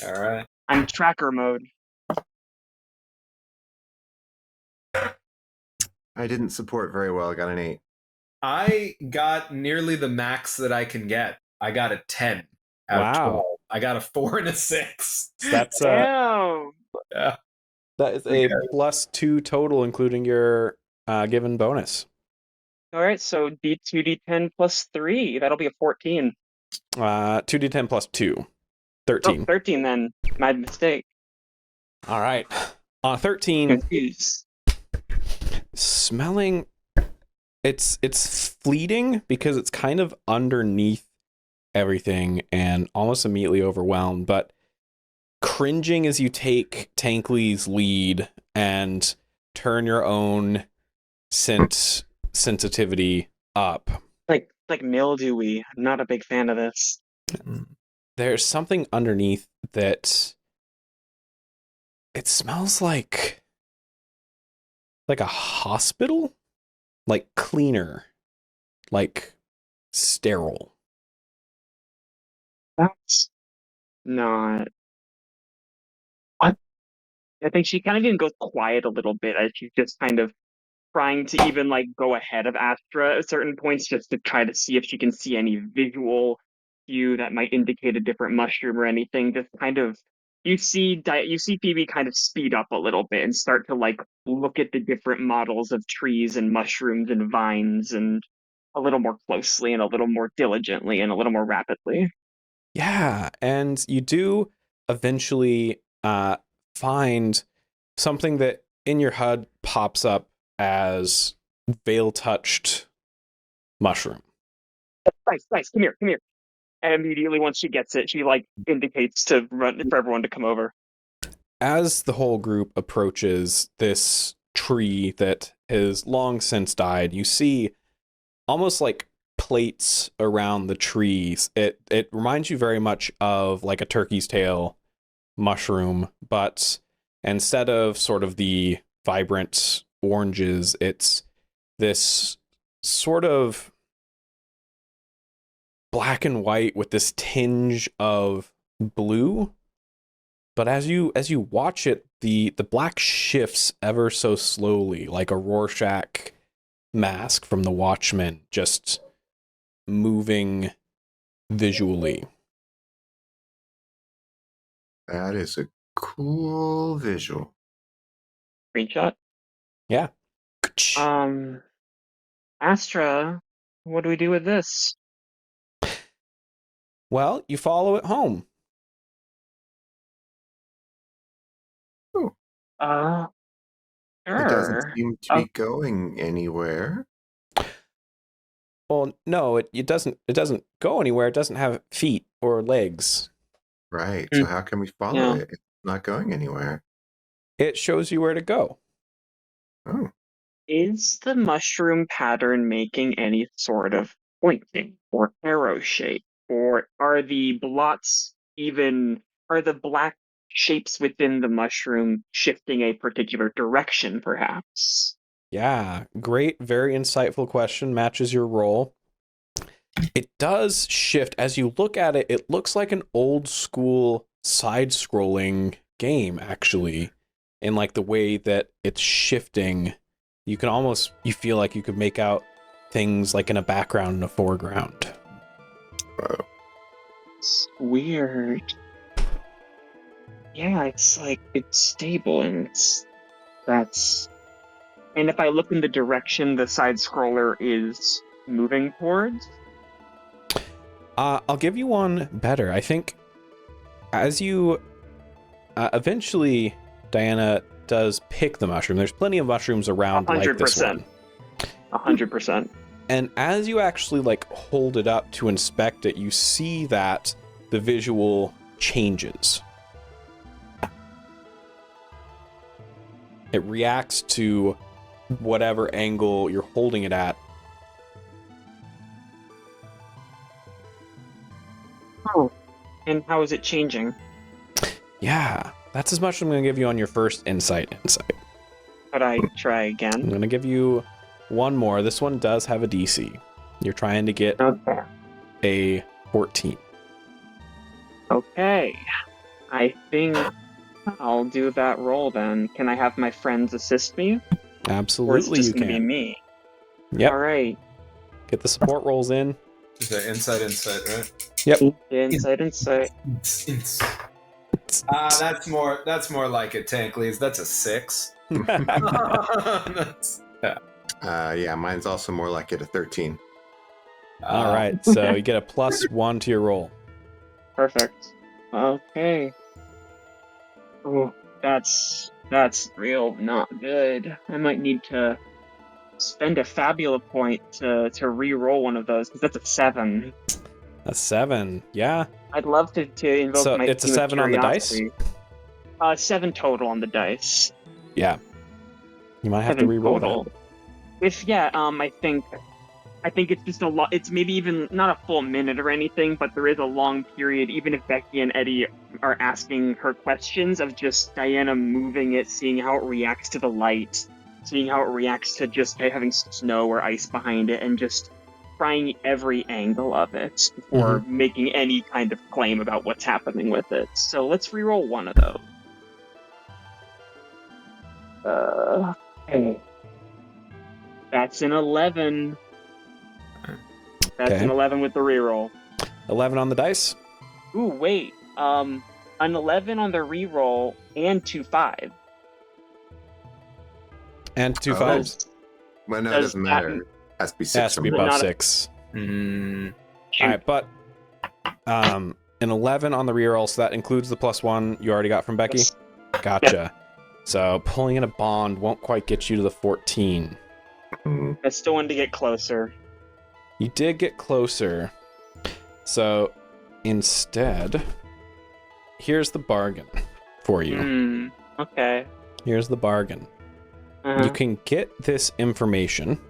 All right. I'm tracker mode. I didn't support very well. I got an 8. I got nearly the max that I can get. I got a 10 out of 12. I got a 4 and a 6. That's Damn. Yeah. that is a +2 total, including your given bonus. All right, so D2D10 plus 3. That'll be a 14. 2d10 plus 2. Oh, 13. 13 then. My mistake. All right. On 13, Confused. smelling, it's fleeting because it's kind of underneath everything and almost immediately overwhelmed, but cringing as you take Tankley's lead and turn your own sensitivity up. Like mildewy. I'm not a big fan of this. There's something underneath that it smells like a hospital, like cleaner, like sterile. That's not. I think she kind of even goes quiet a little bit as she's just kind of trying to even like go ahead of Astra at certain points just to try to see if she can see any visual cue that might indicate a different mushroom or anything. Just kind of you see Phoebe kind of speed up a little bit and start to like look at the different models of trees and mushrooms and vines and a little more closely and a little more diligently and a little more rapidly. Yeah, and you do eventually find something that in your HUD pops up as veil touched mushroom. Nice, come here. And immediately once she gets it, she like indicates to run for everyone to come over. As the whole group approaches this tree that has long since died, you see almost like plates around the trees. It reminds you very much of like a turkey's tail mushroom, but instead of sort of the vibrant oranges, it's this sort of black and white with this tinge of blue. But as you watch it, the black shifts ever so slowly, like a Rorschach mask from The Watchmen, just moving visually. That is a cool visual. Screenshot. Yeah. Astra, what do we do with this? Well, you follow it home. Sure. It doesn't seem to be going anywhere. Well, no, it doesn't go anywhere. It doesn't have feet or legs. Right. So how can we follow it? It's not going anywhere. It shows you where to go. Oh. Is the mushroom pattern making any sort of pointing or arrow shape? Or are the black shapes within the mushroom shifting a particular direction, perhaps? Yeah, great, very insightful question. Matches your role. It does shift. As you look at it, it looks like an old school side-scrolling game, actually, in like the way that it's shifting. You feel like you could make out things like in a background and a foreground. It's weird. Yeah, it's like it's stable and and if I look in the direction the side scroller is moving towards. I'll give you one better. I think as you eventually Diana does pick the mushroom. There's plenty of mushrooms around 100%. like this one. 100%. And as you actually like hold it up to inspect it, you see that the visual changes. It reacts to whatever angle you're holding it at. Oh, and how is it changing? Yeah, that's as much as I'm going to give you on your first insight. Could I try I'm again? going to give you one more. This one does have a DC. You're trying to get a 14. Okay. I think I'll do that roll then. Can I have my friends assist me? Absolutely, or is it just you gonna can. Be me. Yep. All right. Get the support rolls in. Is that insight, right? Yep. Insight. That's more like it, Tankley's. That's a 6. Yeah, mine's also more like it, a 13. All right, so you get a +1 to your roll. Perfect. Okay. Oh, that's real not good. I might need to spend a Fabula point to re-roll one of those, because that's a 7. A 7, yeah. I'd love to invoke So my it's a Theme of 7 on the dice? Curiosity. 7 total on the dice. Yeah. You might have 7 to re-roll total. that. I think it's just a lot. It's maybe even not a full minute or anything, but there is a long period, even if Becky and Eddie are asking her questions, of just Diana moving it, seeing how it reacts to the light, seeing how it reacts to just having snow or ice behind it, and just trying every angle of it before making any kind of claim about what's happening with it. So let's reroll one of those. Okay. That's an 11. That's Okay. an 11 with the reroll. 11 on the dice? Ooh, wait. An 11 on the reroll and 2 5. And 2 Oh. 5s? Well, no, it Does doesn't that- matter. It has to be 6 Has to be or But more. above not a- 6. Mm, All right, but an 11 on the reroll, so that includes the +1 you already got from Becky? Yes. Gotcha. So pulling in a bond won't quite get you to the 14. Mm. I still wanted to get closer. You did get closer. So instead, here's the bargain for you. Okay. Here's the bargain. Uh-huh. You can get this information,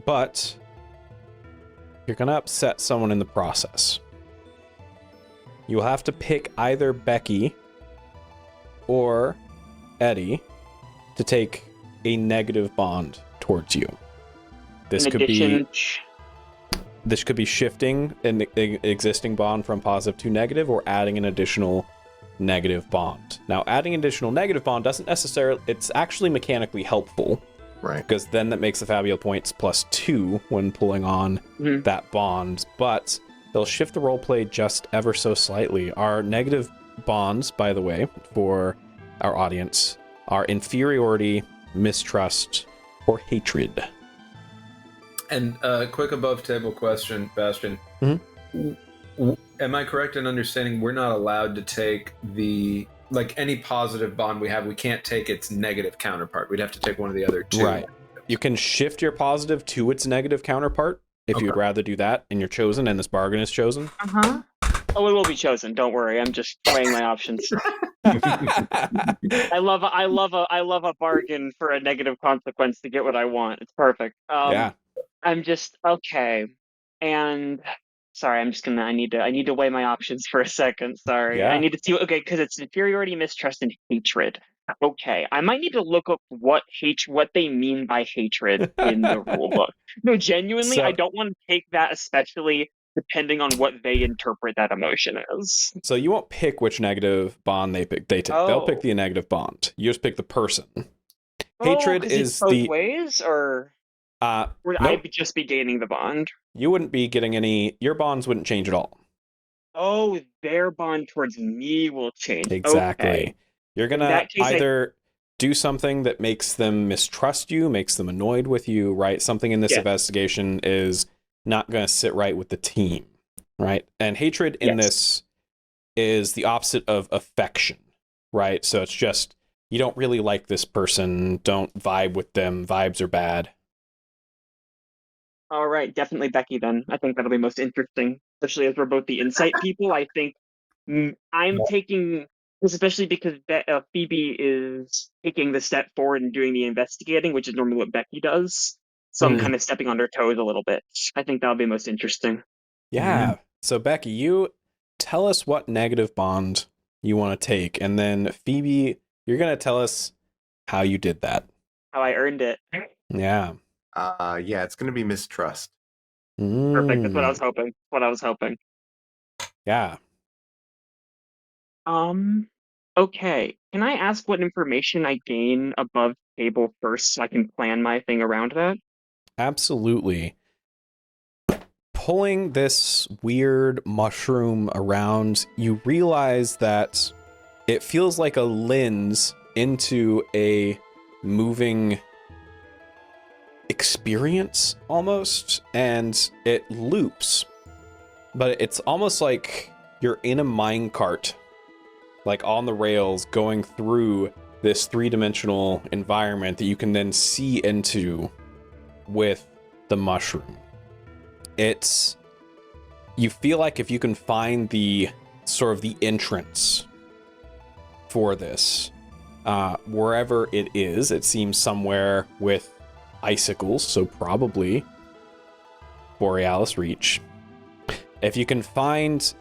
but you're going to upset someone in the process. You'll have to pick either Becky or Eddie to take a negative bond towards you. This In could addition, be shifting an existing bond from positive to negative, or adding an additional negative bond. Now, adding an additional negative bond doesn't necessarily, it's actually mechanically helpful, Right. because then that makes the Fabula points +2 when pulling on that bond, but they'll shift the roleplay just ever so slightly. Our negative bonds, by the way, for our audience, are inferiority, mistrust, or hatred. and quick above table question, Bastion. Am I correct in understanding we're not allowed to take any positive bond we have? We can't take its negative counterpart. We'd have to take one of the other two. Right. You can shift your positive to its negative counterpart if you'd rather do that, and you're chosen, and this bargain is chosen. Oh, it will be chosen. Don't worry. I'm just weighing my options. I love a bargain for a negative consequence to get what I want. It's perfect. Yeah. I'm just okay. And sorry, I need to weigh my options for a second. Sorry. Yeah. I need to see because it's inferiority, mistrust, and hatred. Okay. I might need to look up what they mean by hatred in the rule book. No, genuinely, So- I don't want to take that, especially depending on what they interpret that emotion as. So you won't pick which negative bond they pick. They'll pick the negative bond. You just pick the person. Hatred 'Cause is it's both the ways, or would I nope. just be gaining the bond? You wouldn't be getting any. Your bonds wouldn't change at all. Oh, their bond towards me will change. Exactly. Okay. You're In gonna that case, either do something that makes them mistrust you, makes them annoyed with you, right? Something in this Yes. investigation is not gonna sit right with the team, right? And hatred in this is the opposite of affection, right? So it's just, you don't really like this person, don't vibe with them, vibes are bad. All right, definitely Becky then. I think that'll be most interesting, especially as we're both the insight people. I think I'm taking, especially because Phoebe is taking the step forward and doing the investigating, which is normally what Becky does. So I'm kind of stepping on her toes a little bit. I think that'll be most interesting. Yeah. So Becky, you tell us what negative bond you want to take, and then Phoebe, you're gonna tell us how you did that. How I earned it. Yeah. Yeah, it's going to be mistrust. Perfect. That's what I was hoping. Yeah. Okay. Can I ask what information I gain above table first so I can plan my thing around that? Absolutely. Pulling this weird mushroom around, you realize that it feels like a lens into a moving experience almost, and it loops. But it's almost like you're in a minecart, like on the rails, going through this 3-dimensional environment that you can then see into with the mushroom. You feel like if you can find the sort of the entrance for this, wherever it is, it seems somewhere with icicles, so probably Borealis Reach. If you can find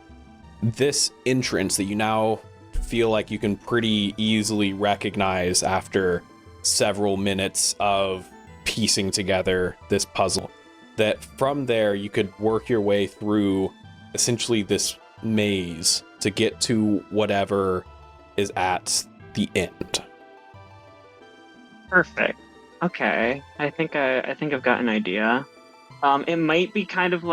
this entrance that you now feel like you can pretty easily recognize after several minutes of piecing together this puzzle, that from there you could work your way through essentially this maze to get to whatever is at the end. Perfect. Okay. I think I've got an idea. It might be kind of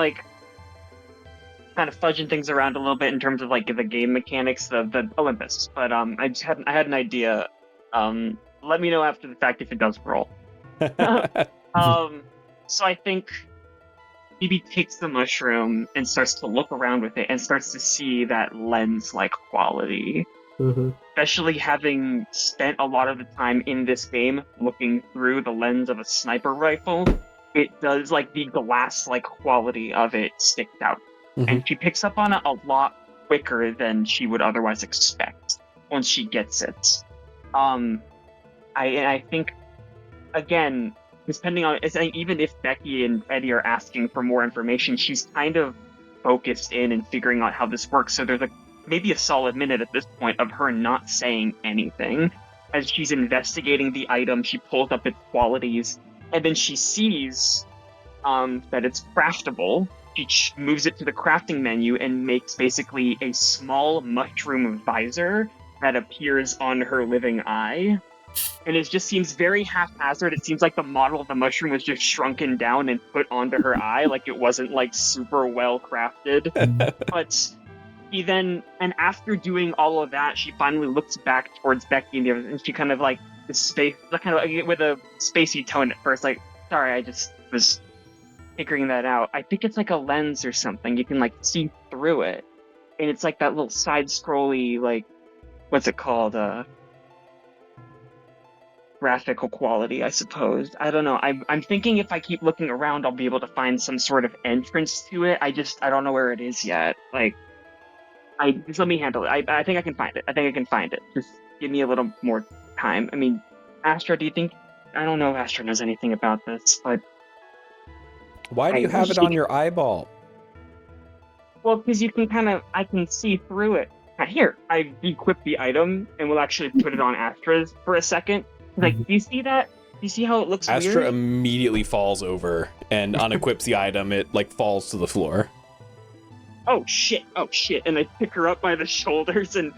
fudging things around a little bit in terms of like the game mechanics of the Olympus, but I had an idea. Let me know after the fact if it does roll. So I think Phoebe takes the mushroom and starts to look around with it and starts to see that lens-like quality. Mm-hmm. Especially having spent a lot of the time in this game looking through the lens of a sniper rifle, it does, like, the glass-like quality of it sticks out. Mm-hmm. And she picks up on it a lot quicker than she would otherwise expect once she gets it. I think, again, depending on, even if Becky and Eddie are asking for more information, she's kind of focused in and figuring out how this works. So there's maybe a solid minute at this point of her not saying anything. As she's investigating the item, she pulls up its qualities, and then she sees that it's craftable. She moves it to the crafting menu and makes basically a small mushroom visor that appears on her living eye. And it just seems very haphazard. It seems like the model of the mushroom was just shrunken down and put onto her eye, like it wasn't like super well crafted. But he then, and after doing all of that, she finally looks back towards Becky and the others, and she kind of like the space, kind of with a spacey tone at first, like, sorry, I just was figuring that out. I think it's like a lens or something. You can like see through it, and it's like that little side-scrolly, like, what's it called? Graphical quality, I suppose. I don't know. I'm thinking if I keep looking around, I'll be able to find some sort of entrance to it. I don't know where it is yet. Like, just let me handle it. I think I can find it. Just give me a little more time. I mean, Astra, do you think? I don't know if Astra knows anything about this, but why do you have it on your eyeball? Well, because you can I can see through it. Here, I equipped the item, and we'll actually put it on Astra's for a second. Like, do you see that? Do you see how it looks Astra weird? immediately falls over and unequips the item. It, like, falls to the floor. Oh shit, and I pick her up by the shoulders and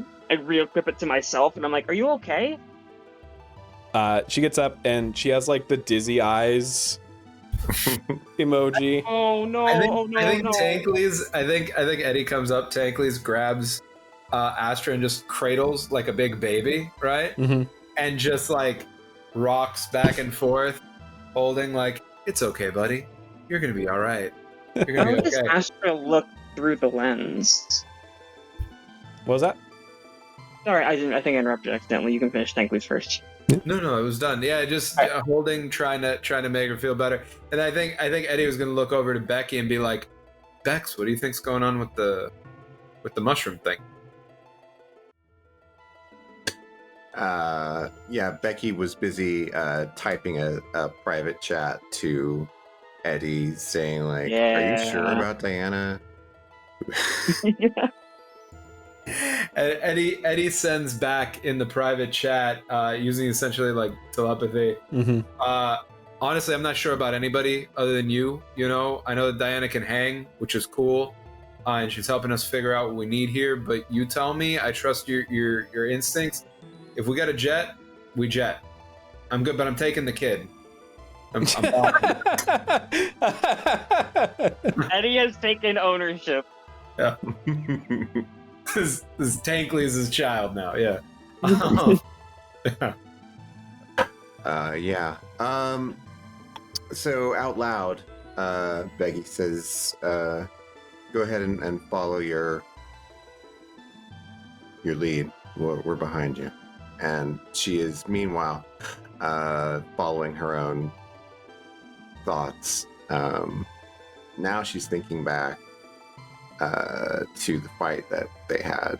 re-equip it to myself, and I'm like, are you okay? She gets up, and she has, like, the dizzy eyes emoji. Oh no, I think no. Tankley's, I think Eddie comes up, Tankley's grabs Astra and just cradles like a big baby, right? Mm-hmm. And just like rocks back and forth, holding like, it's okay, buddy. You're gonna be all right. You're gonna How be does okay. Astra look through the lens? What was that? Sorry, I think I interrupted accidentally. You can finish Tankley's first. No, it was done. Yeah, just holding, trying to make her feel better. And I think Eddie was gonna look over to Becky and be like, Bex, what do you think's going on with the mushroom thing? Yeah, Becky was busy typing a private chat to Eddie saying like, Yeah. are you sure about Diana? Yeah. Eddie sends back in the private chat using essentially like telepathy. Mm-hmm. Honestly, I'm not sure about anybody other than you. You know, I know that Diana can hang, which is cool, and she's helping us figure out what we need here. But you tell me. I trust your instincts. If we got a jet, we jet. I'm good, but I'm taking the kid. I'm Eddie has taken ownership. yeah. This Tankley is his child now. Yeah. Yeah. So out loud, Becky says, "Go ahead and follow your lead. We're behind you." And she is, meanwhile, following her own thoughts. Now she's thinking back to the fight that they had,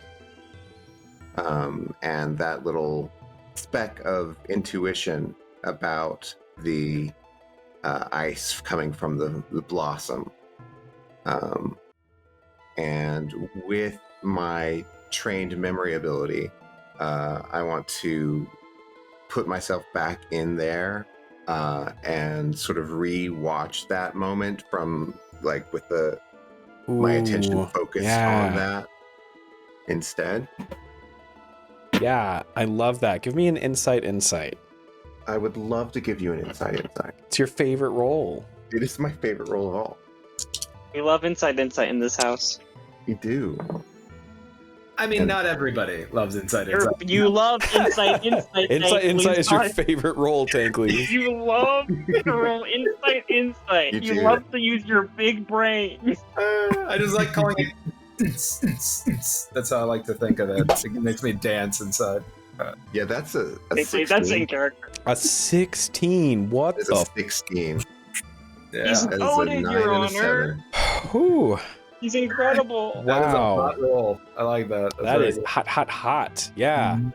and that little speck of intuition about the ice coming from the blossom. And with my trained memory ability, I want to put myself back in there and sort of re-watch that moment from like with my attention focused on that instead. Yeah, I love that. Give me an insight. I would love to give you an insight. It's your favorite role. It is my favorite role of all. We love insight in this house. We do. I mean, not everybody loves insight. You love insight. Insight is your favorite role, Tankley. You love to roll insight. You love to use your big brain. I just like calling it. That's how I like to think of it. It makes me dance inside. Yeah, that's a 16. That's in character. A 16. What It's the? a 16. Yeah. He's That is voted, a 9 Your and a Honor. 7. Whew. He's incredible. That is a Wow. hot roll. I like that. That is hot. Yeah. Mhm.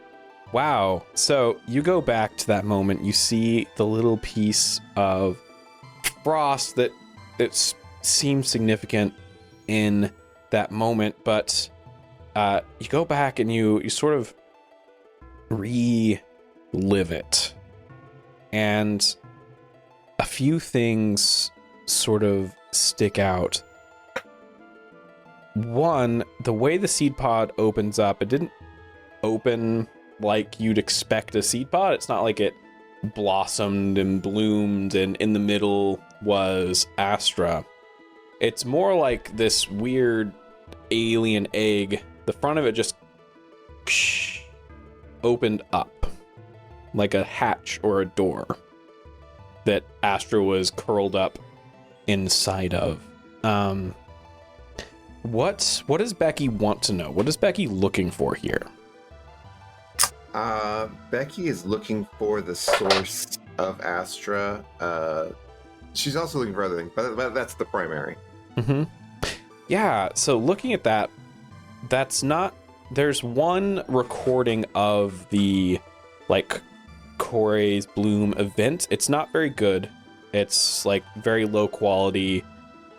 Wow. So you go back to that moment. You see the little piece of frost that seems significant in that moment, but you go back and you sort of relive it, and a few things sort of stick out. One, the way the seed pod opens up, it didn't open like you'd expect a seed pod. It's not like it blossomed and bloomed and in the middle was Astra. It's more like this weird alien egg. The front of it just opened up like a hatch or a door that Astra was curled up inside of. What does Becky want to know? What is Becky looking for here? Becky is looking for the source of Astra. She's also looking for other things, but that's the primary. Mm-hmm. Yeah, so looking at that, that's not... There's one recording of the, like, Kore's Bloom event. It's not very good. It's, like, very low quality.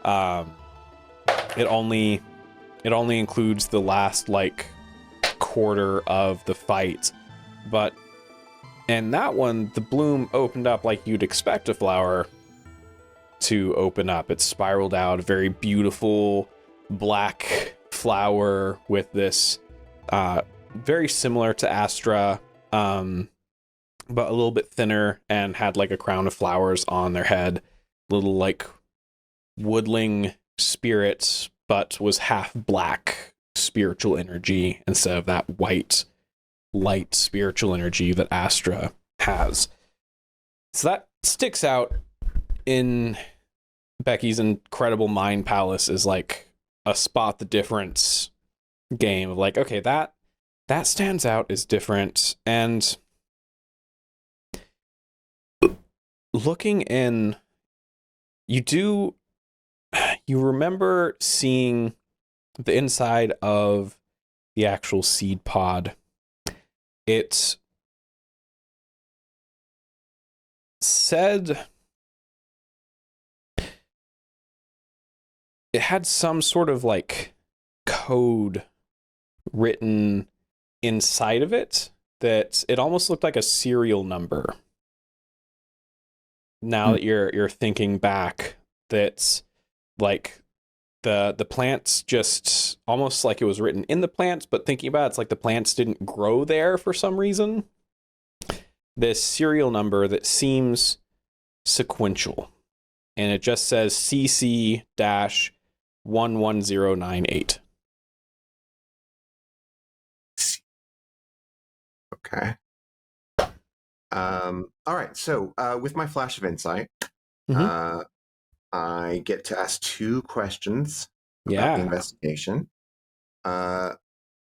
It only includes the last, like, quarter of the fight. But in that one, the bloom opened up like you'd expect a flower to open up. It spiraled out, a very beautiful black flower with this very similar to Astra, but a little bit thinner, and had like a crown of flowers on their head. Little like woodling spirits, but was half black spiritual energy instead of that white light spiritual energy that Astra has. So that sticks out in Becky's incredible mind palace is like a spot the difference game of like, okay, that stands out as different. And looking in, you remember seeing the inside of the actual seed pod. It said it had some sort of like code written inside of it that it almost looked like a serial number. Now that you're thinking back, that's like the plants just almost like it was written in the plants, but thinking about it, it's like the plants didn't grow there for some reason. This serial number that seems sequential, and it just says CC-11098. Okay. All right. So with my flash of insight, I get to ask 2 questions about the Yeah. investigation.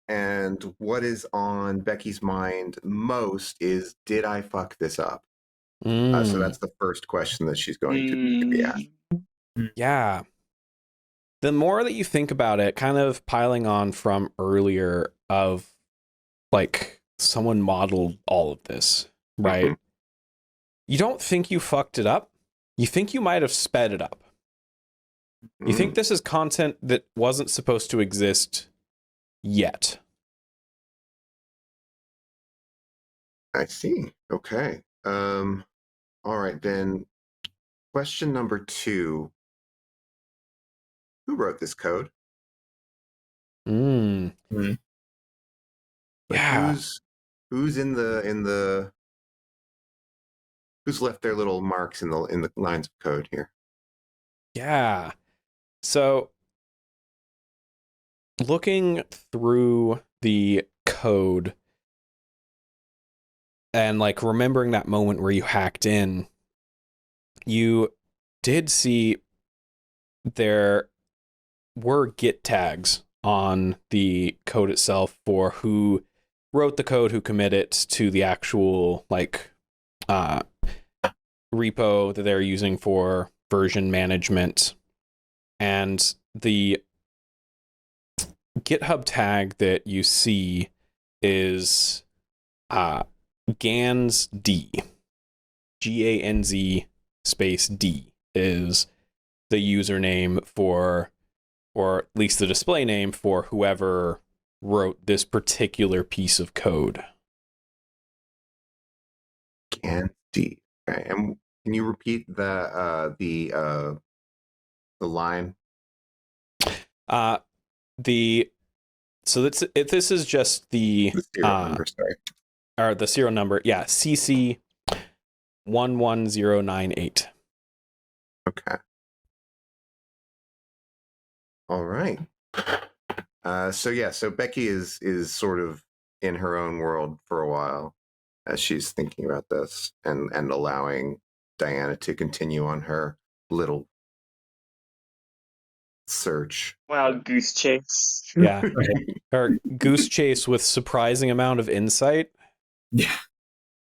And what is on Becky's mind most is, did I fuck this up? So that's the first question that she's going to be asked. Yeah. The more that you think about it, kind of piling on from earlier of like someone modeled all of this, right? Mhm. You don't think you fucked it up. You think you might have sped it up. You think this is content that wasn't supposed to exist yet. I see. Okay. All right, then. Question number 2. Who wrote this code? Mm. Mhm. Like, Yeah. who's in the who's left their little marks in the lines of code here? Yeah. So looking through the code and like remembering that moment where you hacked in, you did see there were git tags on the code itself for who wrote the code, who committed it to the actual like repo that they're using for version management. And the GitHub tag that you see is GANZ D. GANZ space D is the username for, or at least the display name for whoever wrote this particular piece of code. And D. Okay. And can you repeat the line? So this is just the serial number, sorry. Or the serial number, yeah, CC 11098. Okay. All right. So Becky is sort of in her own world for a while as she's thinking about this and allowing Diana to continue on her little search. Wild goose chase. Yeah. Or goose chase with surprising amount of insight. Yeah.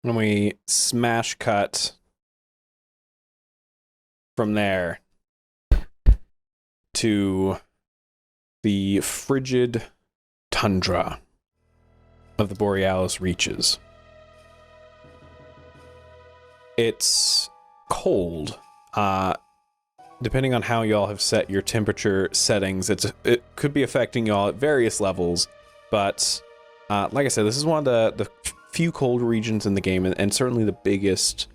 And we smash cut from there to the frigid tundra of the Borealis reaches. It's cold. Depending on how y'all have set your temperature settings, it could be affecting y'all at various levels. But like I said, this is one of the few cold regions in the game, and certainly the biggest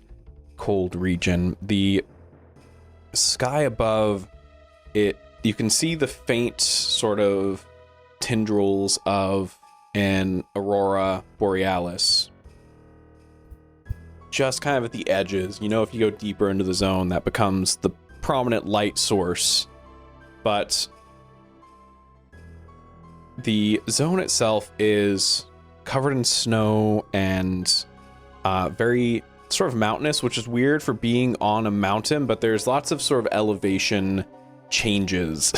cold region. The sky above it, you can see the faint sort of tendrils of an aurora borealis just kind of at the edges. You know, if you go deeper into the zone, that becomes the prominent light source. But the zone itself is covered in snow and very sort of mountainous, which is weird for being on a mountain, but there's lots of sort of elevation changes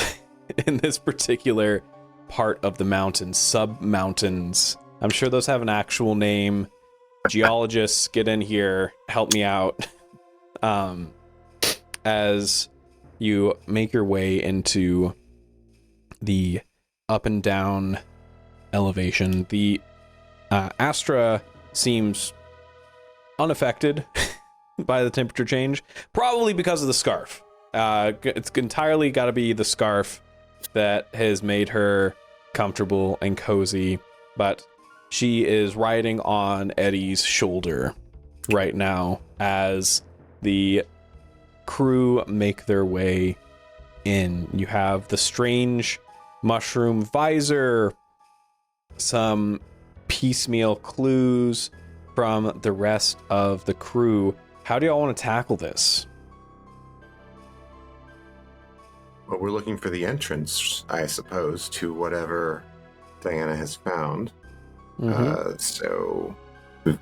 in this particular part of the mountain, sub-mountains. I'm sure those have an actual name. Geologists, get in here, help me out. As you make your way into the up and down elevation, the Astra seems unaffected by the temperature change, probably because of the scarf. It's entirely got to be the scarf that has made her comfortable and cozy, but she is riding on Eddie's shoulder right now as the crew make their way in. You have the strange mushroom visor, some piecemeal clues from the rest of the crew. How do y'all want to tackle this? Well, we're looking for the entrance, I suppose, to whatever Diana has found. So we've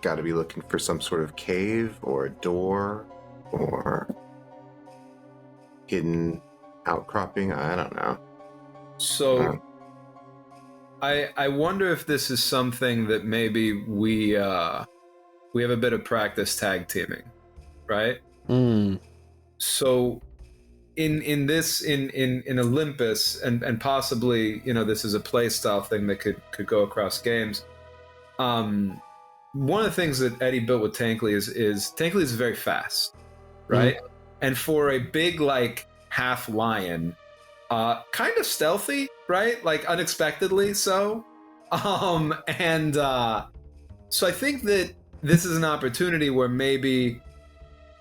got to be looking for some sort of cave or a door or hidden outcropping. I don't know. So I wonder if this is something that maybe we have a bit of practice tag teaming, right? So in Olympus, and possibly, this is a play style thing that could go across games. One of the things that Eddie built with Tankley is Tankley is very fast, right? And for a big like half lion, kind of stealthy, right? Like unexpectedly so. So I think that this is an opportunity where maybe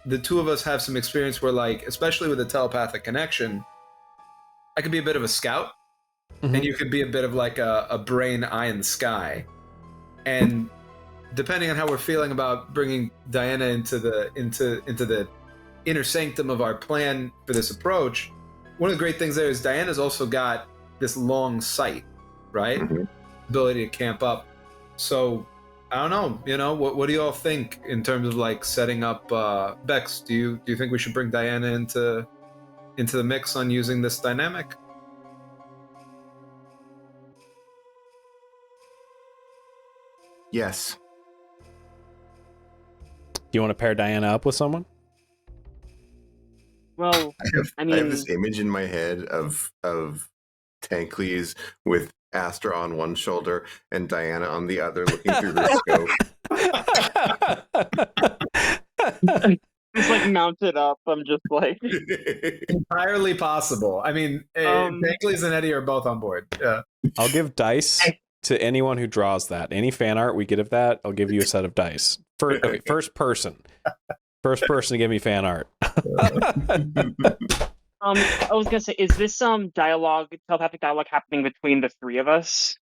the two of us have some experience where, like, especially with a telepathic connection, I could be a bit of a scout, and you could be a bit of like a brain eye in the sky. And depending on how we're feeling about bringing Diana into the inner sanctum of our plan for this approach, one of the great things there is Diana's also got this long sight, right? Ability to camp up. So I don't know, what do you all think in terms of like setting up Bex? Do you think we should bring Diana into the mix on using this dynamic? Yes. Do you want to pair Diana up with someone? Well, I have this image in my head of Tankley's with Astra on one shoulder and Diana on the other, looking through her scope. It's like mounted up. I'm just like entirely possible. I mean, Tankley's and Eddie are both on board. Yeah. I'll give dice to anyone who draws that. Any fan art we get of that, I'll give you a set of dice. First person to give me fan art. I was gonna say, is this telepathic dialogue happening between the three of us?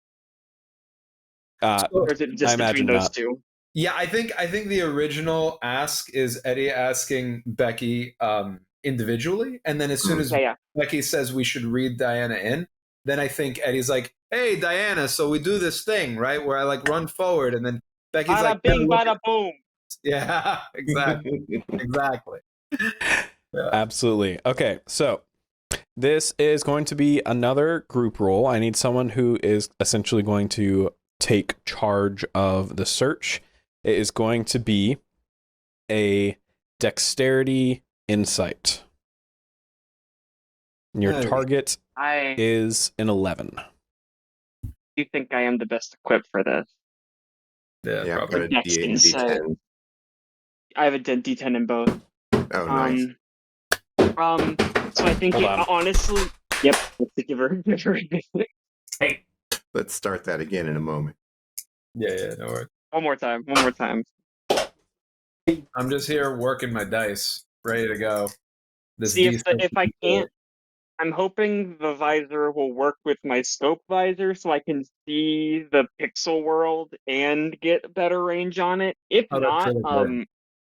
Or is it just between those two? Yeah, I think the original ask is Eddie asking Becky individually, and then as soon as Becky says we should read Diana in, then I think Eddie's like, "Hey, Diana, so we do this thing, right? Where I like run forward, and then Becky's bada like, bing, bada boom." Yeah, exactly, exactly. Yeah. Absolutely. Okay, so this is going to be another group role. I need someone who is essentially going to take charge of the search. It is going to be a dexterity insight. Your target is an 11. You think I am the best equipped for this? Yeah, probably. D10. I have a D10 in both. Oh, nice. So I think honestly, yep. Let's give her. Hey, let's start that again in a moment. Yeah, no worries. One more time. I'm just here working my dice, ready to go. See if I can't. I'm hoping the visor will work with my scope visor so I can see the pixel world and get better range on it. If not,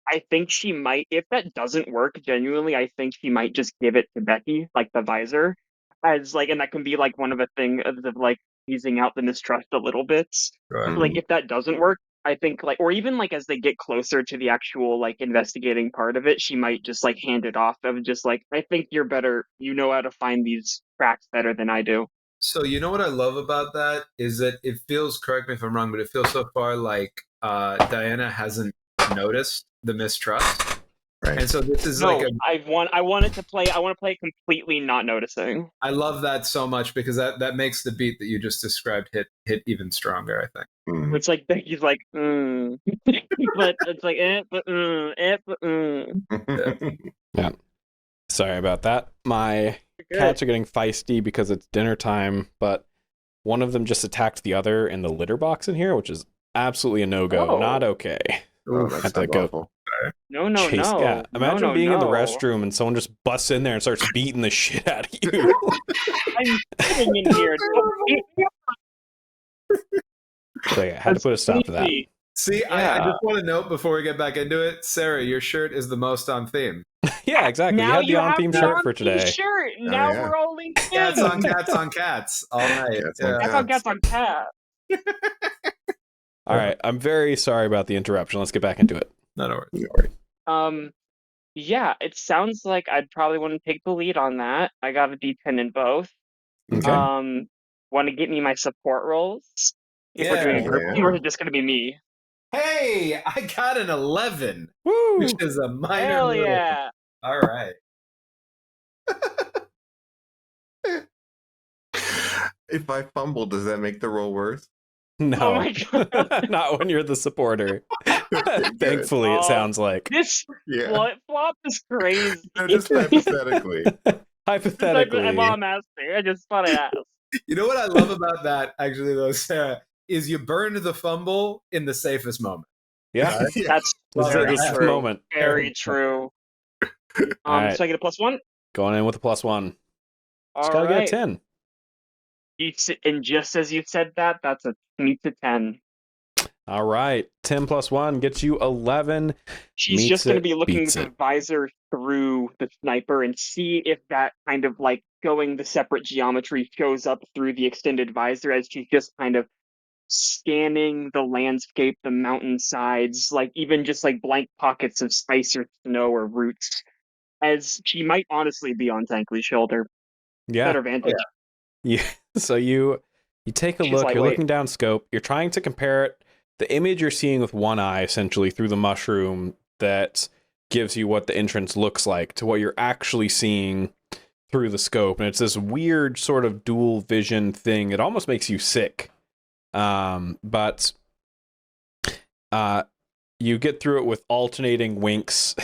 I think she might. If that doesn't work genuinely, I think she might just give it to Becky, like the visor, as like, and that can be like one of the things of like easing out the mistrust a little bit. Right. So, like if that doesn't work, I think like, or even like as they get closer to the actual like investigating part of it, she might just like hand it off of just like, I think you're better. You know how to find these cracks better than I do. So you know what I love about that is that it feels, correct me if I'm wrong, but it feels so far like Diana hasn't noticed the mistrust, right? And so this is I want to play completely not noticing. I love that so much because that makes the beat that you just described hit even stronger, I think. It's like Becky's like, but it's like Yeah. Sorry about that. My cats are getting feisty because it's dinner time, but one of them just attacked the other in the litter box in here, which is absolutely a no-go. Not okay. That's awful. No. Yeah. Imagine being in the restroom and someone just busts in there and starts beating the shit out of you. I'm sitting in here. So yeah, I had to put a stop to that. See, I just want to note before we get back into it, Sarah, your shirt is the most on theme. Yeah, exactly. Now you had the on-theme shirt for today. Shirt. Now we're only cats on cats on cats all night. Cats on cats. All right, I'm very sorry about the interruption. Let's get back into it. No worries. Yeah, it sounds like I'd probably want to take the lead on that. I got a D10 in both. Okay. Want to get me my support rolls? If we're Yeah. doing a group team, or Yeah. is it just going to be me? Hey, I got an 11, Woo! which is a minor Hell little. yeah! All right. If I fumble, does that make the roll worse? No. Oh my god! Not when you're the supporter. Good. Thankfully, it sounds like. This Yeah. flip flop is crazy. No, just hypothetically. Hypothetically. Well, I'm asking. I just thought I asked. You know what I love about that, actually, though, Sarah, is you burned the fumble in the safest moment. Yeah. Right? Yeah. That's This is very the true. moment. Very true. All right. So I get a +1. Going in with a +1. Just All gotta right. get a 10. And just as you said that, that's a 10. All right. 10 + 1 gets you 11. She's Meets just going to it, be looking beats the it. visor through the sniper and see if that kind of like going the separate geometry shows up through the extended visor as she's just kind of scanning the landscape, the mountainsides, like even just like blank pockets of ice or snow or roots, as she might honestly be on Tankly's shoulder. Yeah. Better vantage. Yeah. So you take a She's look, you're lightweight. looking down scope, you're trying to compare it, the image you're seeing with one eye essentially through the mushroom that gives you what the entrance looks like to what you're actually seeing through the scope. And it's this weird sort of dual vision thing. It almost makes you sick. But you get through it with alternating winks.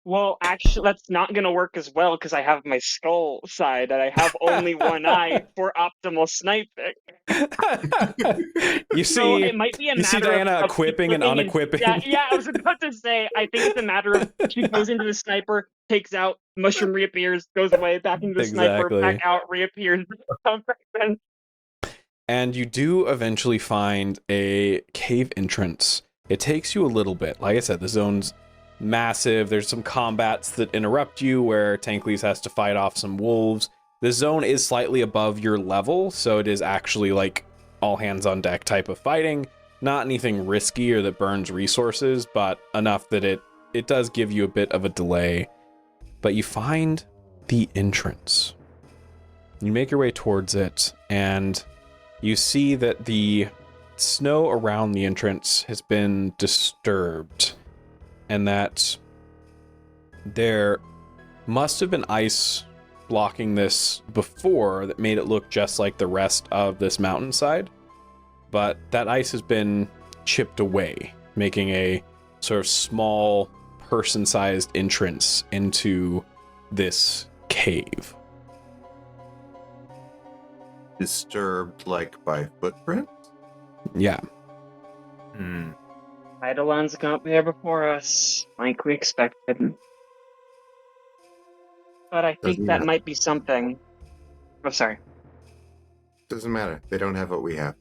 Well, actually, that's not going to work as well because I have my skull side and I have only one eye for optimal sniping. You So see, it might be a you see matter Diana of equipping and flipping unequipping. yeah, I was about to say, I think it's a matter of she goes into the sniper, takes out, mushroom reappears, goes away, back into the sniper, Exactly. back out, reappears. And you do eventually find a cave entrance. It takes you a little bit. Like I said, the zone's massive. There's some combats that interrupt you where Tankles has to fight off some wolves. The zone is slightly above your level, so it is actually like all hands on deck type of fighting. Not anything risky or that burns resources, but enough that it does give you a bit of a delay. But you find the entrance. You make your way towards it, and you see that the snow around the entrance has been disturbed, and that there must have been ice blocking this before that made it look just like the rest of this mountainside. But that ice has been chipped away, making a sort of small person-sized entrance into this cave. Disturbed, like, by footprints? Yeah. Eidolon's got there before us, like we expected. But I think Doesn't that matter. might be something. Oh, sorry. Doesn't matter. They don't have what we have.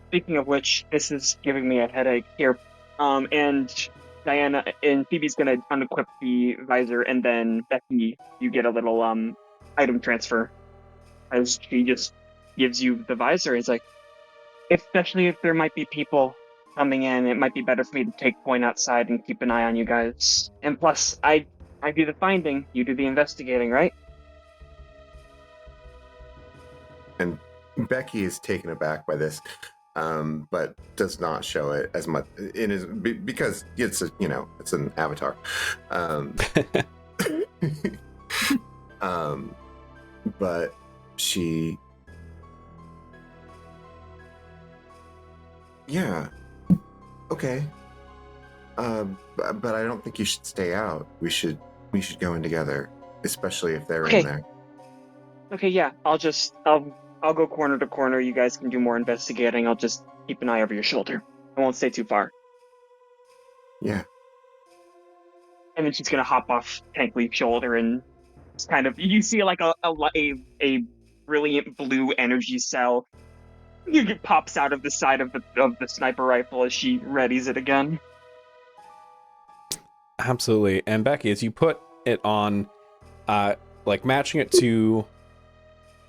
Speaking of which, this is giving me a headache here. And Diana and Phoebe's gonna unequip the visor, and then Becky, you get a little item transfer, as she just gives you the visor. It's like, especially if there might be people coming in, it might be better for me to take point outside and keep an eye on you guys. And plus, I do the finding, you do the investigating, right? And Becky is taken aback by this, but does not show it as much in his because it's it's an avatar. But she, yeah, okay. But I don't think you should stay out. We should go in together, especially if they're Okay. in there. Okay, yeah, I'll go corner to corner. You guys can do more investigating. I'll just keep an eye over your shoulder. I won't stay too far. Yeah. And then she's gonna hop off Tankleaf's shoulder and just kind of, you see like a brilliant blue energy cell. It pops out of the side of the sniper rifle as she readies it again. Absolutely. And Becky, as you put it on, like matching it to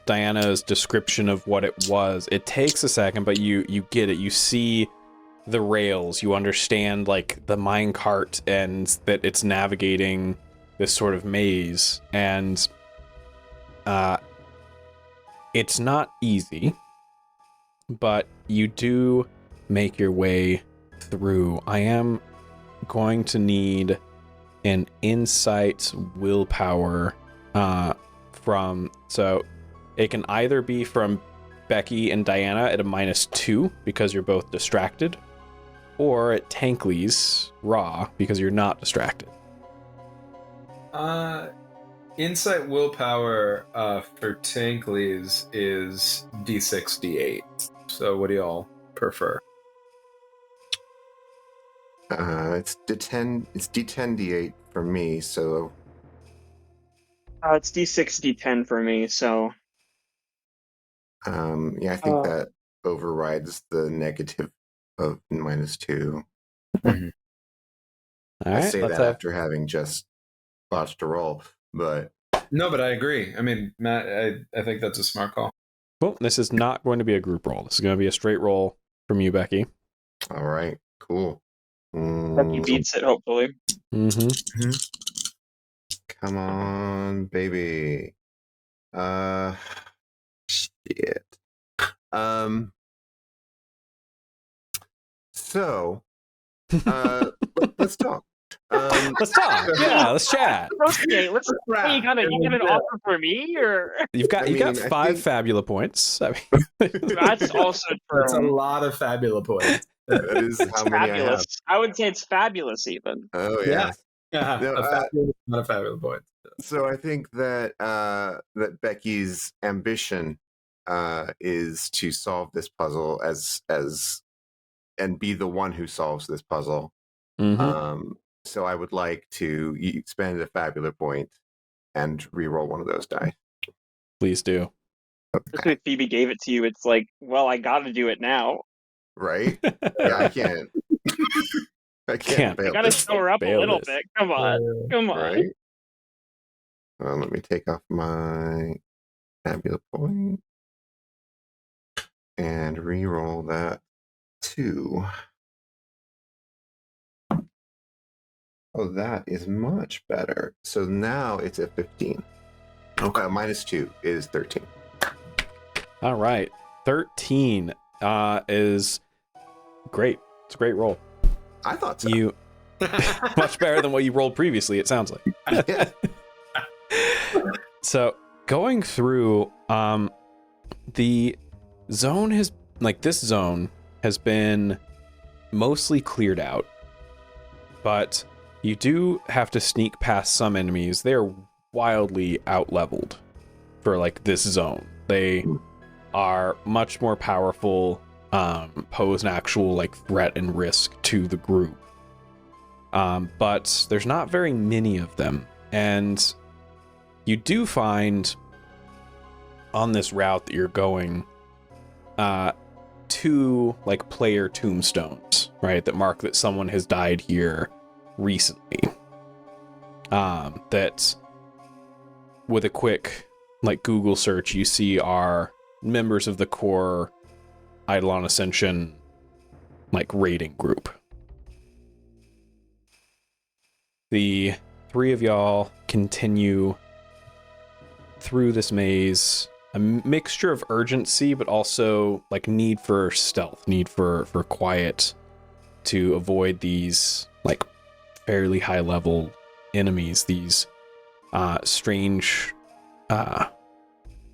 Diana's description of what it was, it takes a second, but you get it. You see the rails. You understand like the minecart and that it's navigating this sort of maze, and it's not easy, but you do make your way through. I am going to need an insight willpower so it can either be from Becky and Diana at a -2 because you're both distracted, or at Tankley's raw because you're not distracted. Insight willpower for Tankley's is D6, D8. So what do y'all prefer? It's D10, D8 for me, so It's D6, D10 for me, so... I think that overrides the negative of -2. Mm-hmm. All I right, say let's that have after having just botched a roll, but No, but I agree. I mean, Matt, I think that's a smart call. Well, this is not going to be a group roll. This is going to be a straight roll from you, Becky. all right, cool. Becky beats it, hopefully. Mm-hmm. Come on, baby. Shit. So, let's talk. Let's talk. Yeah, let's chat. Okay, let's. Hey, you got an offer for me, or You've got I got mean, I 5 think- Fabula points. I mean, that's also That's a true. lot of Fabula points. That is It's how many I have. fabulous. I would say it's fabulous, even. Oh Yeah. yeah. No, Not a Fabula point. So I think that that Becky's ambition is to solve this puzzle and be the one who solves this puzzle. So I would like to spend a Fabula point and re-roll one of those die. Please do. Especially if Phoebe gave it to you, it's like, well, I got to do it now. Right? Yeah, I can't. I can't I fail got to this. show her up a Fail little this. bit. Come on, come on. Right? Let me take off my Fabula point and re-roll that 2. Oh, that is much better. So now it's at 15. Okay, -2 is 13. All right. 13 is great. It's a great roll. I thought so. You much better than what you rolled previously, it sounds like. Yeah. So going through, the zone this zone has been mostly cleared out, but you do have to sneak past some enemies. They're wildly out-leveled for like this zone. They are much more powerful, pose an actual like threat and risk to the group. But there's not very many of them, and you do find on this route that you're going 2 like player tombstones, right, that mark that someone has died here recently. That with a quick like Google search you see are members of the core Eidolon Ascension like raiding group. The 3 of y'all continue through this maze, a mixture of urgency but also like need for stealth, need for quiet to avoid these like fairly high level enemies, these strange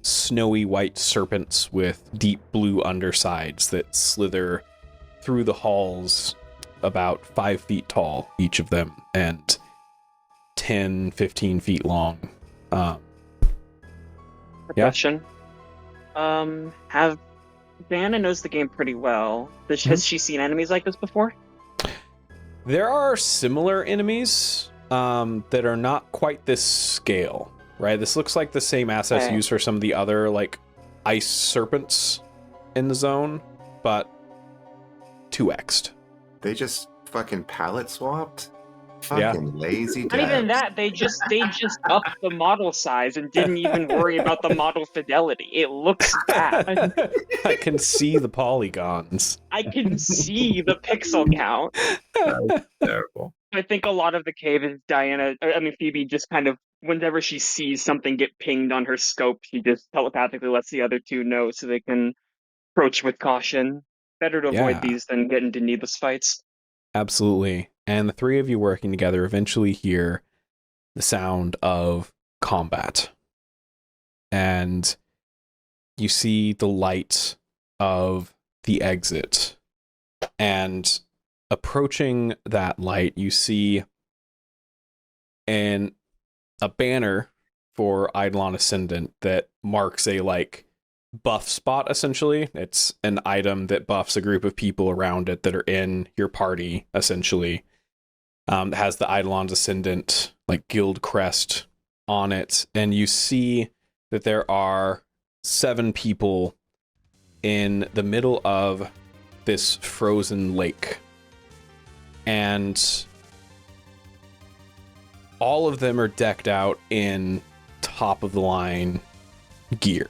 snowy white serpents with deep blue undersides that slither through the halls, about 5 feet tall each of them and 10-15 feet long. Question. Have Diana knows the game pretty well. Has she seen enemies like this before? There are similar enemies that are not quite this scale, right? This looks like the same assets used for some of the other like ice serpents in the zone, but 2x'd. They just fucking palette swapped? Fucking lazy devs. Not even that, they just upped the model size and didn't even worry about the model fidelity. It looks bad. I can see the polygons. I can see the pixel count. That's terrible. I think a lot of the cave is Phoebe just kind of, whenever she sees something get pinged on her scope, she just telepathically lets the other two know so they can approach with caution. Better to avoid these than get into needless fights. Absolutely. And the three of you working together eventually hear the sound of combat. And you see the light of the exit. And approaching that light, you see a banner for Eidolon Ascendant that marks a buff spot, essentially. It's an item that buffs a group of people around it that are in your party, essentially. It has the Eidolon's Ascendant guild crest on it, and you see that there are 7 people in the middle of this frozen lake, and all of them are decked out in top of the line gear.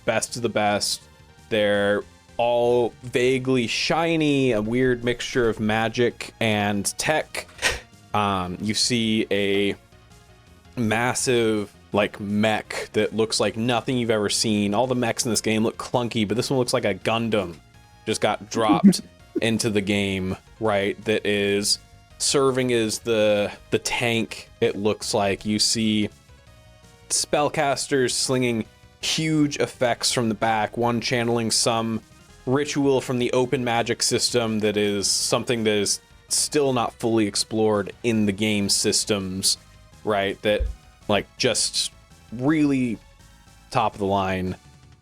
Best of the best. They're all vaguely shiny, a weird mixture of magic and tech. You see a massive mech that looks like nothing you've ever seen. All the mechs in this game look clunky, but this one looks like a Gundam just got dropped into the game, right? That is serving as the tank, it looks like. You see spellcasters slinging huge effects from the back, one channeling some ritual from the open magic system that is something that is still not fully explored in the game systems, right? That just really top of the line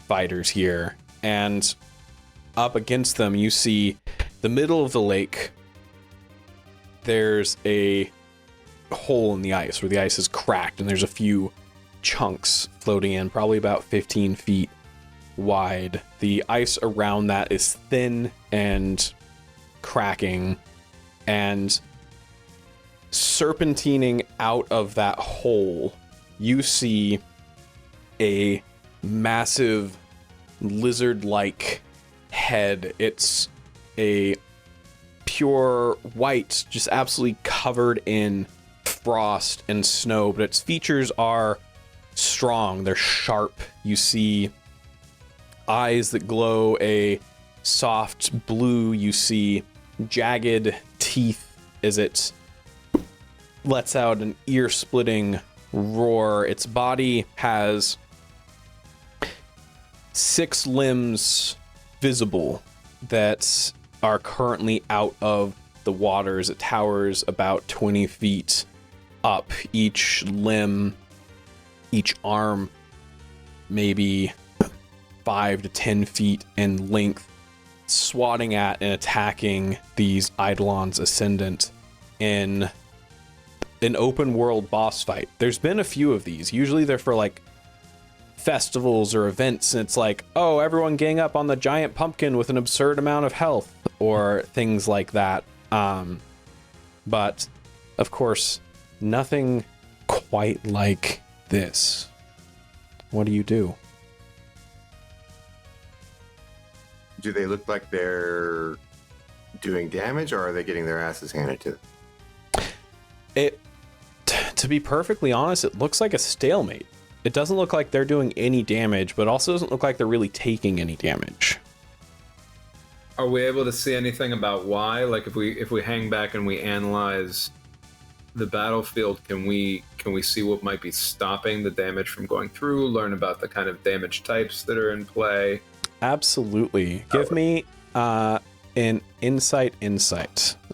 fighters here. And up against them, you see the middle of the lake. There's a hole in the ice where the ice is cracked, and there's a few chunks floating in, probably about 15 feet wide. The ice around that is thin and cracking, and serpentining out of that hole, you see a massive lizard-like head. It's a pure white, just absolutely covered in frost and snow, but its features are strong. They're sharp. You see eyes that glow a soft blue. You see jagged teeth as it lets out an ear-splitting roar. Its body has 6 limbs visible that are currently out of the waters. It towers about 20 feet up. Each limb, each arm, maybe 5 to 10 feet in length, swatting at and attacking these Eidolon's Ascendant in an open world boss fight. There's been a few of these. Usually they're for festivals or events, and it's oh, everyone gang up on the giant pumpkin with an absurd amount of health, or things like that. But of course, nothing quite like this. What do you do? Do they look like they're doing damage, or are they getting their asses handed to them? To be perfectly honest, it looks like a stalemate. It doesn't look like they're doing any damage, but also doesn't look like they're really taking any damage. Are we able to see anything about why? If we hang back and we analyze the battlefield, can we see what might be stopping the damage from going through? Learn about the kind of damage types that are in play. Absolutely. Give me an insight. And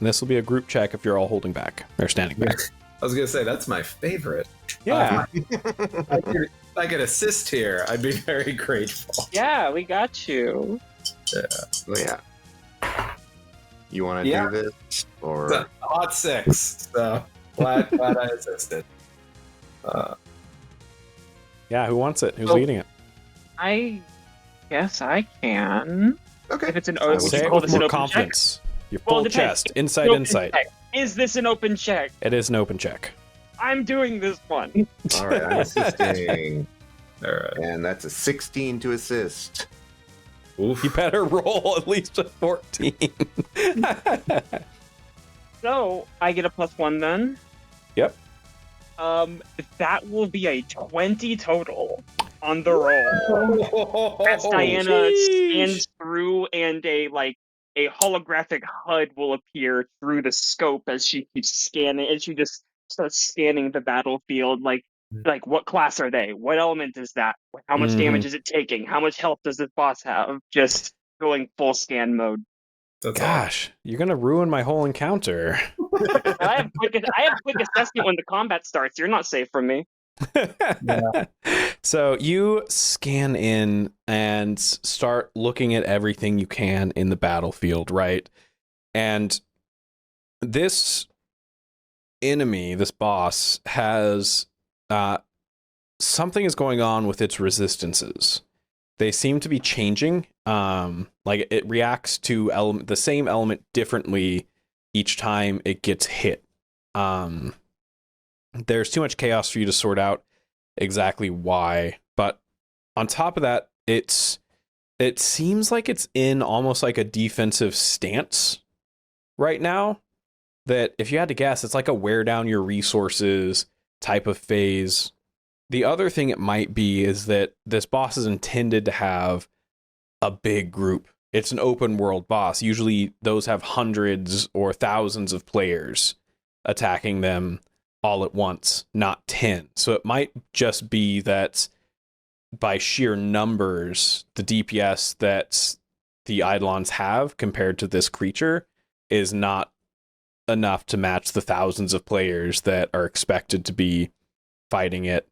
this will be a group check if you're all holding back or standing back. I was gonna say that's my favorite. Yeah. If I could assist here, I'd be very grateful. Yeah, we got you. Yeah. Oh, yeah. You want to do this? Or It's a hot 6, so glad I assisted. Yeah, who wants it? Who's Oh. leading it? I guess I can. okay. If it's an Say it with more confidence. Your full Well, it depends. chest. Insight. Insight. Is this an open check? It is an open check. I'm doing this one. All right, I'm assisting. All right. And that's a 16 to assist. Oof. You better roll at least a 14. So I get a +1 then. Yep. That will be a 20 total on the roll. As Diana Sheesh. scans through, and a holographic HUD will appear through the scope as she keeps scanning, and she just starts scanning the battlefield. Like what class are they? What element is that? How much damage is it taking? How much health does this boss have? Just going full scan mode. That's Gosh, you're gonna ruin my whole encounter. I have quick assessment when the combat starts. You're not safe from me. So you scan in and start looking at everything you can in the battlefield, right? And this enemy, this boss, has something is going on with its resistances. They seem to be changing. Like it reacts to the same element differently each time it gets hit. There's too much chaos for you to sort out exactly why, but on top of that, it seems like it's in almost like a defensive stance right now. That if you had to guess, it's like a wear down your resources type of phase. The other thing it might be is that this boss is intended to have a big group. It's an open world boss. Usually those have hundreds or thousands of players attacking them all at once, not 10. So it might just be that by sheer numbers, the DPS that the Eidolons have compared to this creature is not enough to match the thousands of players that are expected to be fighting it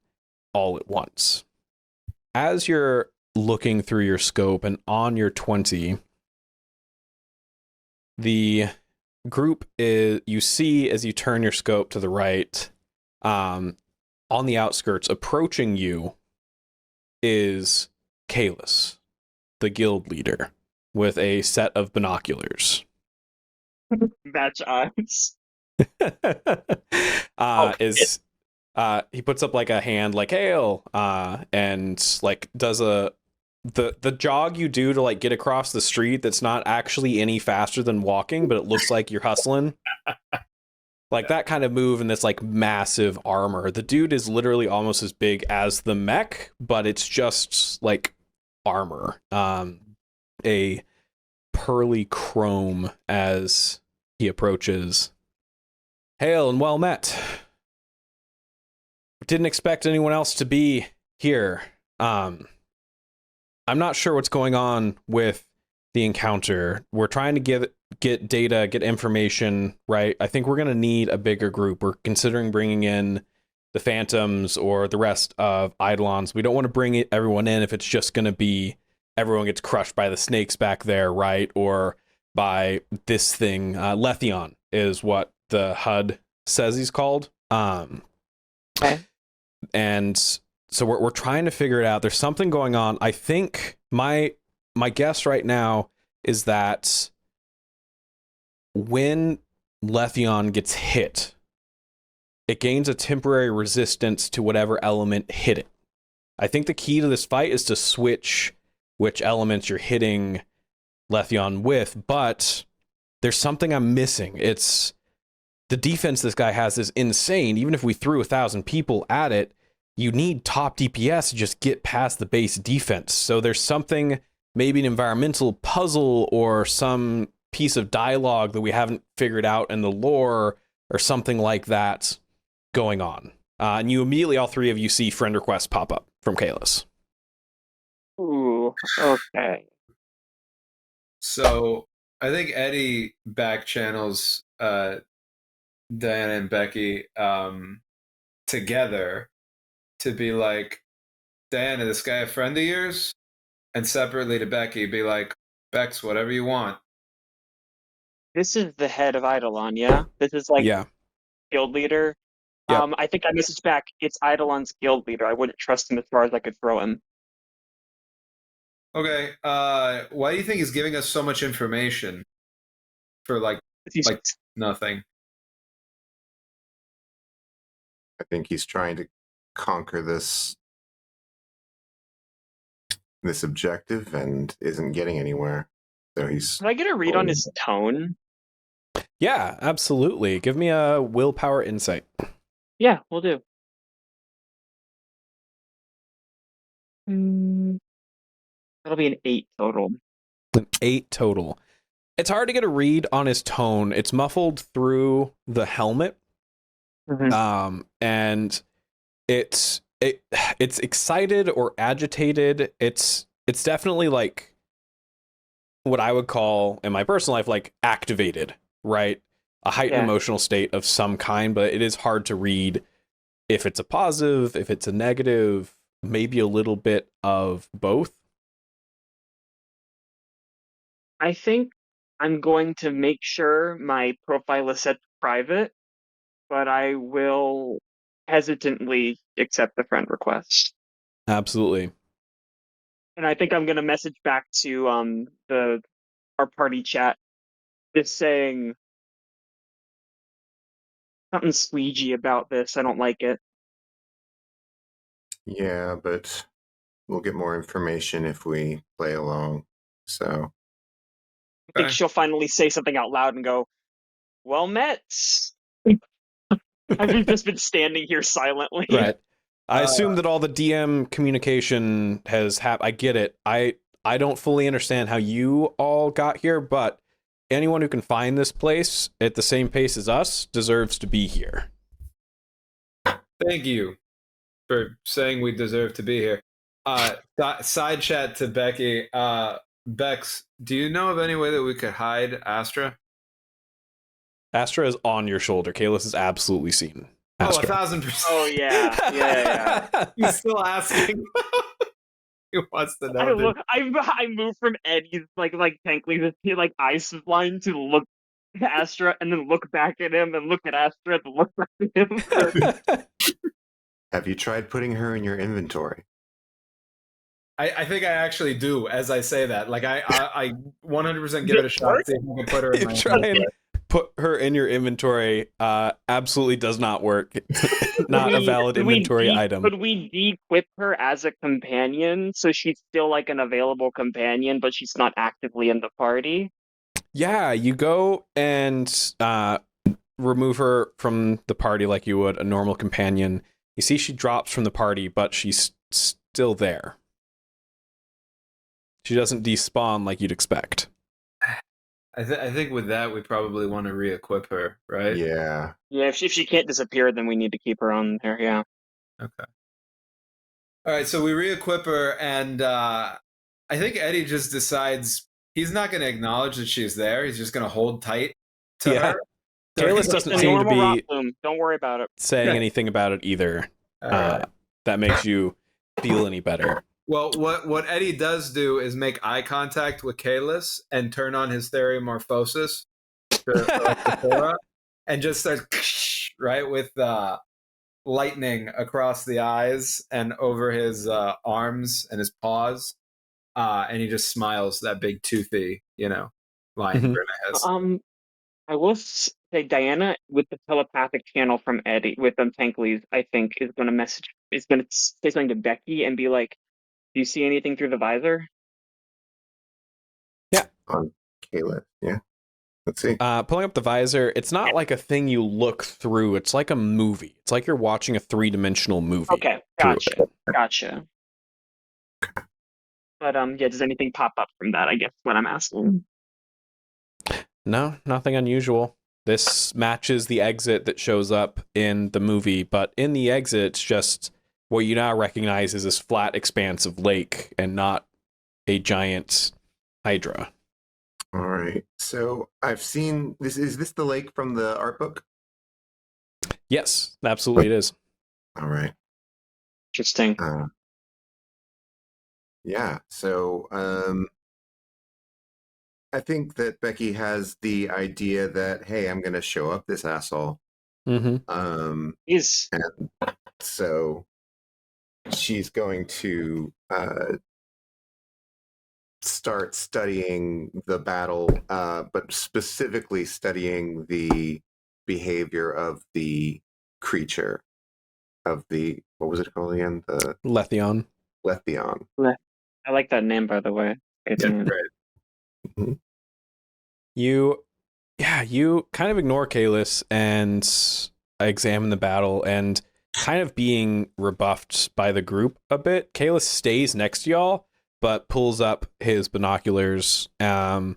all at once. As you're looking through your scope and on your 20, the group is, you see as you turn your scope to the right, on the outskirts, approaching you is Kalis, the guild leader, with a set of binoculars. Match eyes. He puts up like a hand, like hail, and like does the jog you do to like get across the street that's not actually any faster than walking, but it looks like you're hustling. Like that kind of move in this like massive armor. The dude is literally almost as big as the mech, but it's just like armor. A pearly chrome as he approaches. Hail and well met. Didn't expect anyone else to be here. I'm not sure what's going on with the encounter. We're trying to get data, get information, right? I think we're going to need a bigger group. We're considering bringing in the Phantoms or the rest of Eidolons. We don't want to bring everyone in if it's just going to be everyone gets crushed by the snakes back there, right? Or by this thing. Letheon is what the HUD says he's called. Okay. And so we're trying to figure it out. There's something going on. I think my guess right now is that when Letheon gets hit, it gains a temporary resistance to whatever element hit it. I think the key to this fight is to switch which elements you're hitting Letheon with, but there's something I'm missing. It's the defense this guy has is insane. Even if we threw 1,000 people at it, you need top DPS to just get past the base defense. So there's something, maybe an environmental puzzle or some piece of dialogue that we haven't figured out in the lore or something like that going on. And you immediately, all three of you, see friend requests pop up from Kalis. Ooh, okay. So I think Eddie back channels Diana and Becky together to be like, Diana, this guy a friend of yours? And separately to Becky, be like, Bex, whatever you want. This is the head of Eidolon, yeah? This is like guild leader. Yep. I think I messaged back, it's Eidolon's guild leader. I wouldn't trust him as far as I could throw him. Okay, why do you think he's giving us so much information for like nothing? I think he's trying to conquer this objective and isn't getting anywhere. So he's. Can I get a read on his tone? Yeah, absolutely. Give me a willpower insight. Yeah, we'll do. That'll be an 8 total. An 8 total. It's hard to get a read on his tone. It's muffled through the helmet. And it's excited or agitated. It's definitely like what I would call in my personal life like activated, right? A heightened emotional state of some kind, but it is hard to read if it's a positive, if it's a negative, maybe a little bit of both. I think I'm going to make sure my profile is set to private, but I will hesitantly accept the friend request. Absolutely. And I think I'm going to message back to our party chat, just saying something squeegee about this. I don't like it. Yeah, but we'll get more information if we play along. So I think she'll finally say something out loud and go, "Well met." I've just been standing here silently. Right. I assume that all the DM communication has happened. I get it. I don't fully understand how you all got here, but anyone who can find this place at the same pace as us deserves to be here. Thank you for saying we deserve to be here. Side chat to Becky. Bex, do you know of any way that we could hide Astra? Astra is on your shoulder. Kalis has absolutely seen Astra. 1,000%. Oh yeah. He's still asking. He wants to know. I moved from Eddie's like Tankley's like eyes line to look at Astra and then look back at him and look at Astra and look back at him. Have you tried putting her in your inventory? I think I actually do. As I say that, like I 100% give it a shot. See if I can put her in my inventory. Put her in your inventory absolutely does not work. Not a valid inventory item. Could we de-equip her as a companion so she's still like an available companion, but she's not actively in the party? Yeah, you go and remove her from the party like you would a normal companion. You see she drops from the party, but she's still there. She doesn't despawn like you'd expect. I think with that, we probably want to re-equip her, right? Yeah. Yeah, if she can't disappear, then we need to keep her on there, yeah. Okay. All right, so we re-equip her, and I think Eddie just decides he's not going to acknowledge that she's there. He's just going to hold tight to her. Kalis doesn't seem to be don't worry about it. saying anything about it either. That makes you feel any better. Well, what Eddie does do is make eye contact with Kalis and turn on his theriomorphosis to Sera, and just starts right with lightning across the eyes and over his arms and his paws, and he just smiles that big toothy, line grin at his. I will say Diana with the telepathic channel from Eddie with Tankley's, I think is going to say something to Becky and be like, "Do you see anything through the visor?" Yeah. On Kalis, yeah. Let's see. Pulling up the visor, it's not like a thing you look through. It's like a movie. It's like you're watching a 3-dimensional movie. Okay, gotcha. But yeah, does anything pop up from that? I guess what I'm asking. No, nothing unusual. This matches the exit that shows up in the movie, but in the exit, it's just what you now recognize as this flat expanse of lake and not a giant hydra. All right. So I've seen this. Is this the lake from the art book? Yes, absolutely it is. All right. Interesting. Yeah. So I think that Becky has the idea that, hey, I'm going to show up this asshole. Mm-hmm. And so she's going to start studying the battle, but specifically studying the behavior of the creature. of the, what was it called again? The Letheon. Letheon. I like that name, by the way. It's Yeah, right. Mm-hmm. You kind of ignore Kalis and examine the battle, and kind of being rebuffed by the group a bit. Kalis stays next to y'all, but pulls up his binoculars. And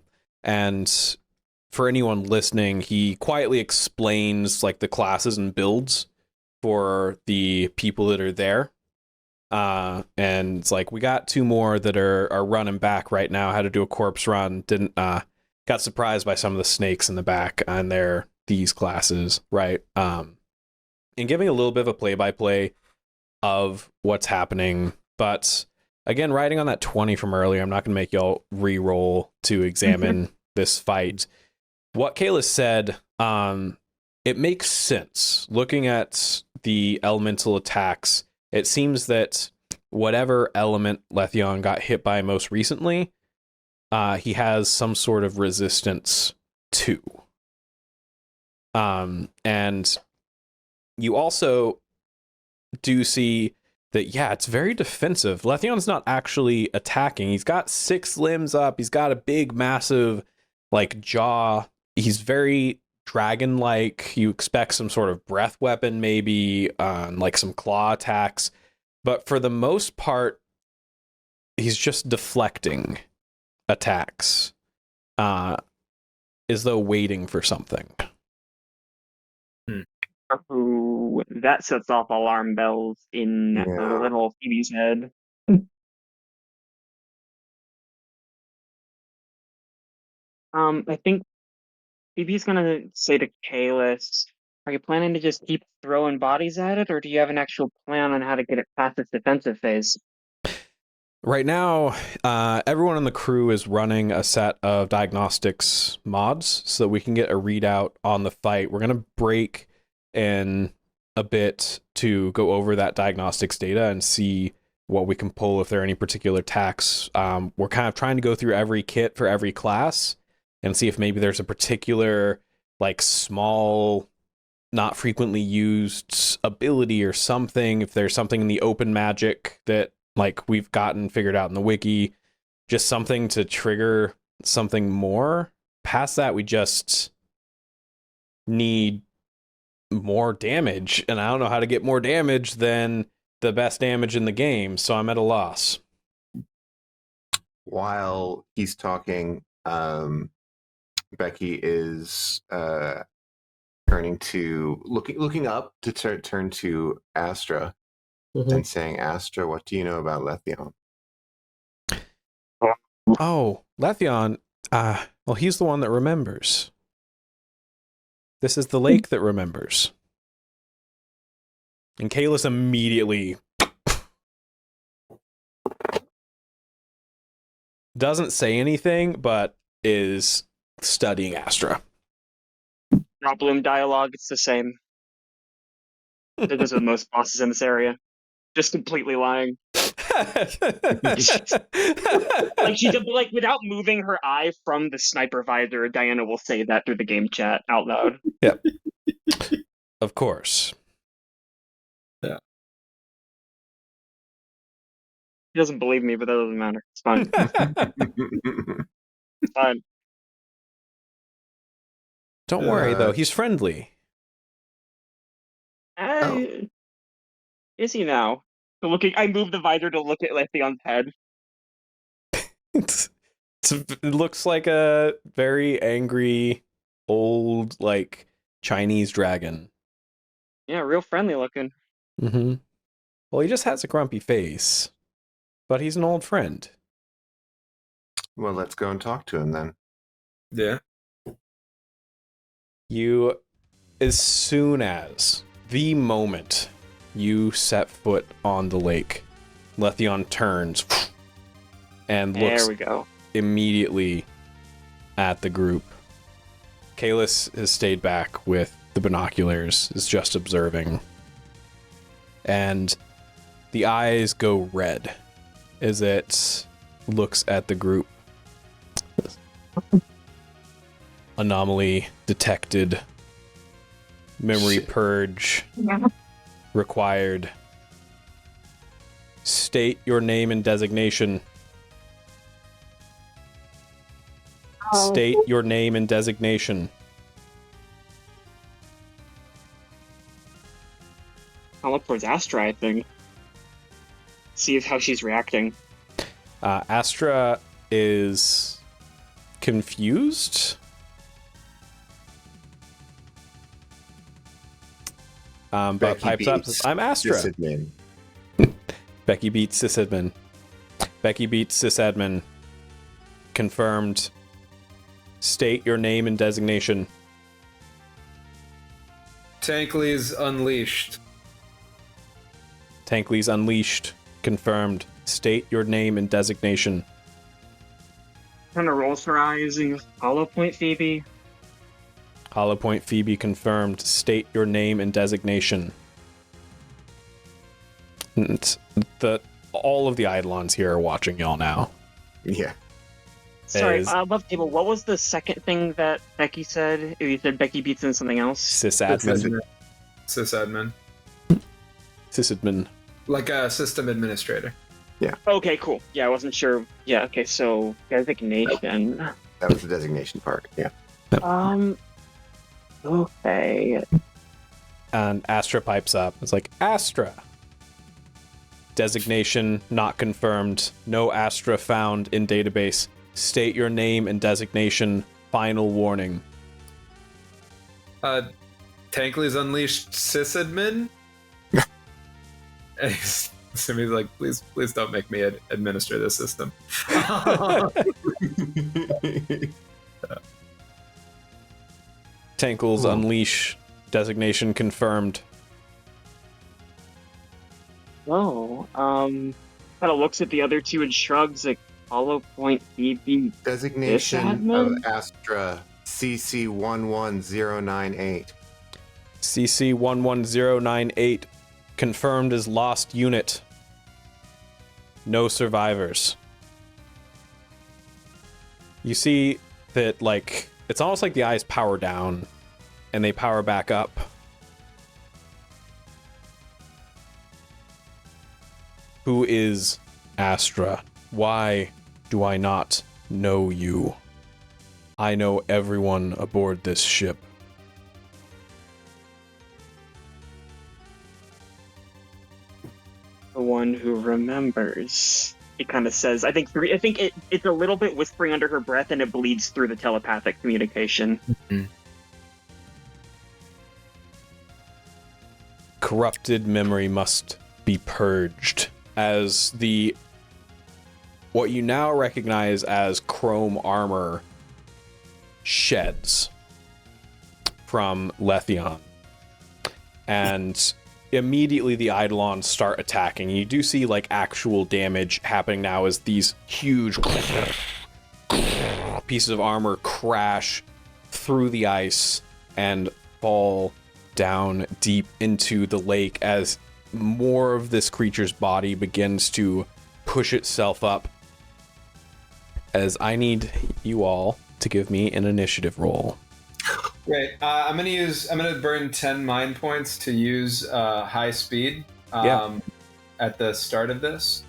for anyone listening, he quietly explains like the classes and builds for the people that are there. And it's like, we got 2 more that are running back right now. Had to do a corpse run. Didn't got surprised by some of the snakes in the back, and they're these classes, right? And giving a little bit of a play-by-play of what's happening. But again, riding on that 20 from earlier, I'm not going to make y'all re-roll to examine this fight. What Kayla said, it makes sense. Looking at the elemental attacks, it seems that whatever element Letheon got hit by most recently, he has some sort of resistance to. And you also do see that, yeah, it's very defensive. Letheon's not actually attacking. He's got 6 limbs up. He's got a big, massive, like, jaw. He's very dragon-like. You expect some sort of breath weapon, maybe, like some claw attacks. But for the most part, he's just deflecting attacks, as though waiting for something. Ooh, that sets off alarm bells in Yeah. little Phoebe's head. I think Phoebe's gonna say to Kalis, are you planning to just keep throwing bodies at it, or do you have an actual plan on how to get it past its defensive phase? Right now, everyone on the crew is running a set of diagnostics mods so that we can get a readout on the fight. We're going to break in a bit to go over that diagnostics data and see what we can pull if there are any particular attacks. We're kind of trying to go through every kit for every class and see if maybe there's a particular, like, small, not frequently used ability or something. If there's something in the open magic that, like, we've gotten figured out in the wiki, just something to trigger something more. Past that, we just need more damage, and I don't know how to get more damage than the best damage in the game, so I'm at a loss. While he's talking, Becky is looking up to turn to Astra. Mhm. And saying, Astra, what do you know about Letheon? Oh, Letheon, well, he's the one that remembers. This is the lake that remembers. And Kalis immediately doesn't say anything, but is studying Astra. Drop bloom dialogue, it's the same. Those are the most bosses in this area. Just completely lying. Like, she did, like, without moving her eye from the sniper visor, Diana will say that through the game chat out loud. Yep. Of course. Yeah. He doesn't believe me, but that doesn't matter. It's fine. It's fine. Don't worry, though. He's friendly. Is he now? So I moved the visor to look at Letheon's head. It looks like a very angry, old, like, Chinese dragon. Yeah, real friendly looking. Mm-hmm. Well, he just has a grumpy face, but he's an old friend. Well, let's go and talk to him then. Yeah. You, as soon as the moment you set foot on the lake, Letheon turns and looks There we go. immediately at the group. Kalis has stayed back with the binoculars, is just observing. And the eyes go red as it looks at the group. Anomaly detected. Memory Shit. purge. required. State your name and designation. State your name and designation. I'll look towards Astra, I think. See how she's reacting. Astra is confused. But Becky pipes up, beats says, I'm Astra. sysadmin. Becky beats sysadmin. Becky beats sysadmin. Confirmed. State your name and designation. Tankly's unleashed. Tankly's unleashed. Confirmed. State your name and designation. Kind of rolls her eyes and Hollow Point Phoebe. Hollow Point Phoebe confirmed. State your name and designation. And all of the Eidolons here are watching y'all now. Yeah. Sorry, Is- Love Table, what was the second thing that Becky said? You said Becky beats in something else? Sysadmin. Sysadmin. Sysadmin. Like a system administrator. Okay, cool. Yeah, I wasn't sure. Yeah, okay, so designation. That was the designation part. Yeah. Okay. And Astra pipes up. It's like, Astra. Designation not confirmed. No Astra found in database. State your name and designation. Final warning. Tankly's unleashed sysadmin. And Simi's like, please don't make me administer this system. Tankle's unleash. Designation confirmed. Oh, kind of looks at the other two and shrugs like Hollow Point Phoebe. Designation Sysadmin? of Astra CC11098. CC 11098 confirmed as lost unit. No survivors. You see that, like, it's almost like the eyes power down and they power back up. Who is Astra? Why do I not know you? I know everyone aboard this ship. The one who remembers. It kind of says. I think it's a little bit whispering under her breath, and it bleeds through the telepathic communication. Mm-hmm. Corrupted memory must be purged as what you now recognize as chrome armor sheds from Letheon. And immediately the Eidolons start attacking. You do see like actual damage happening now as these huge pieces of armor crash through the ice and fall down deep into the lake as more of this creature's body begins to push itself up. As I need you all to give me an initiative roll. Great. I'm gonna burn 10 mind points to use high speed at the start of this.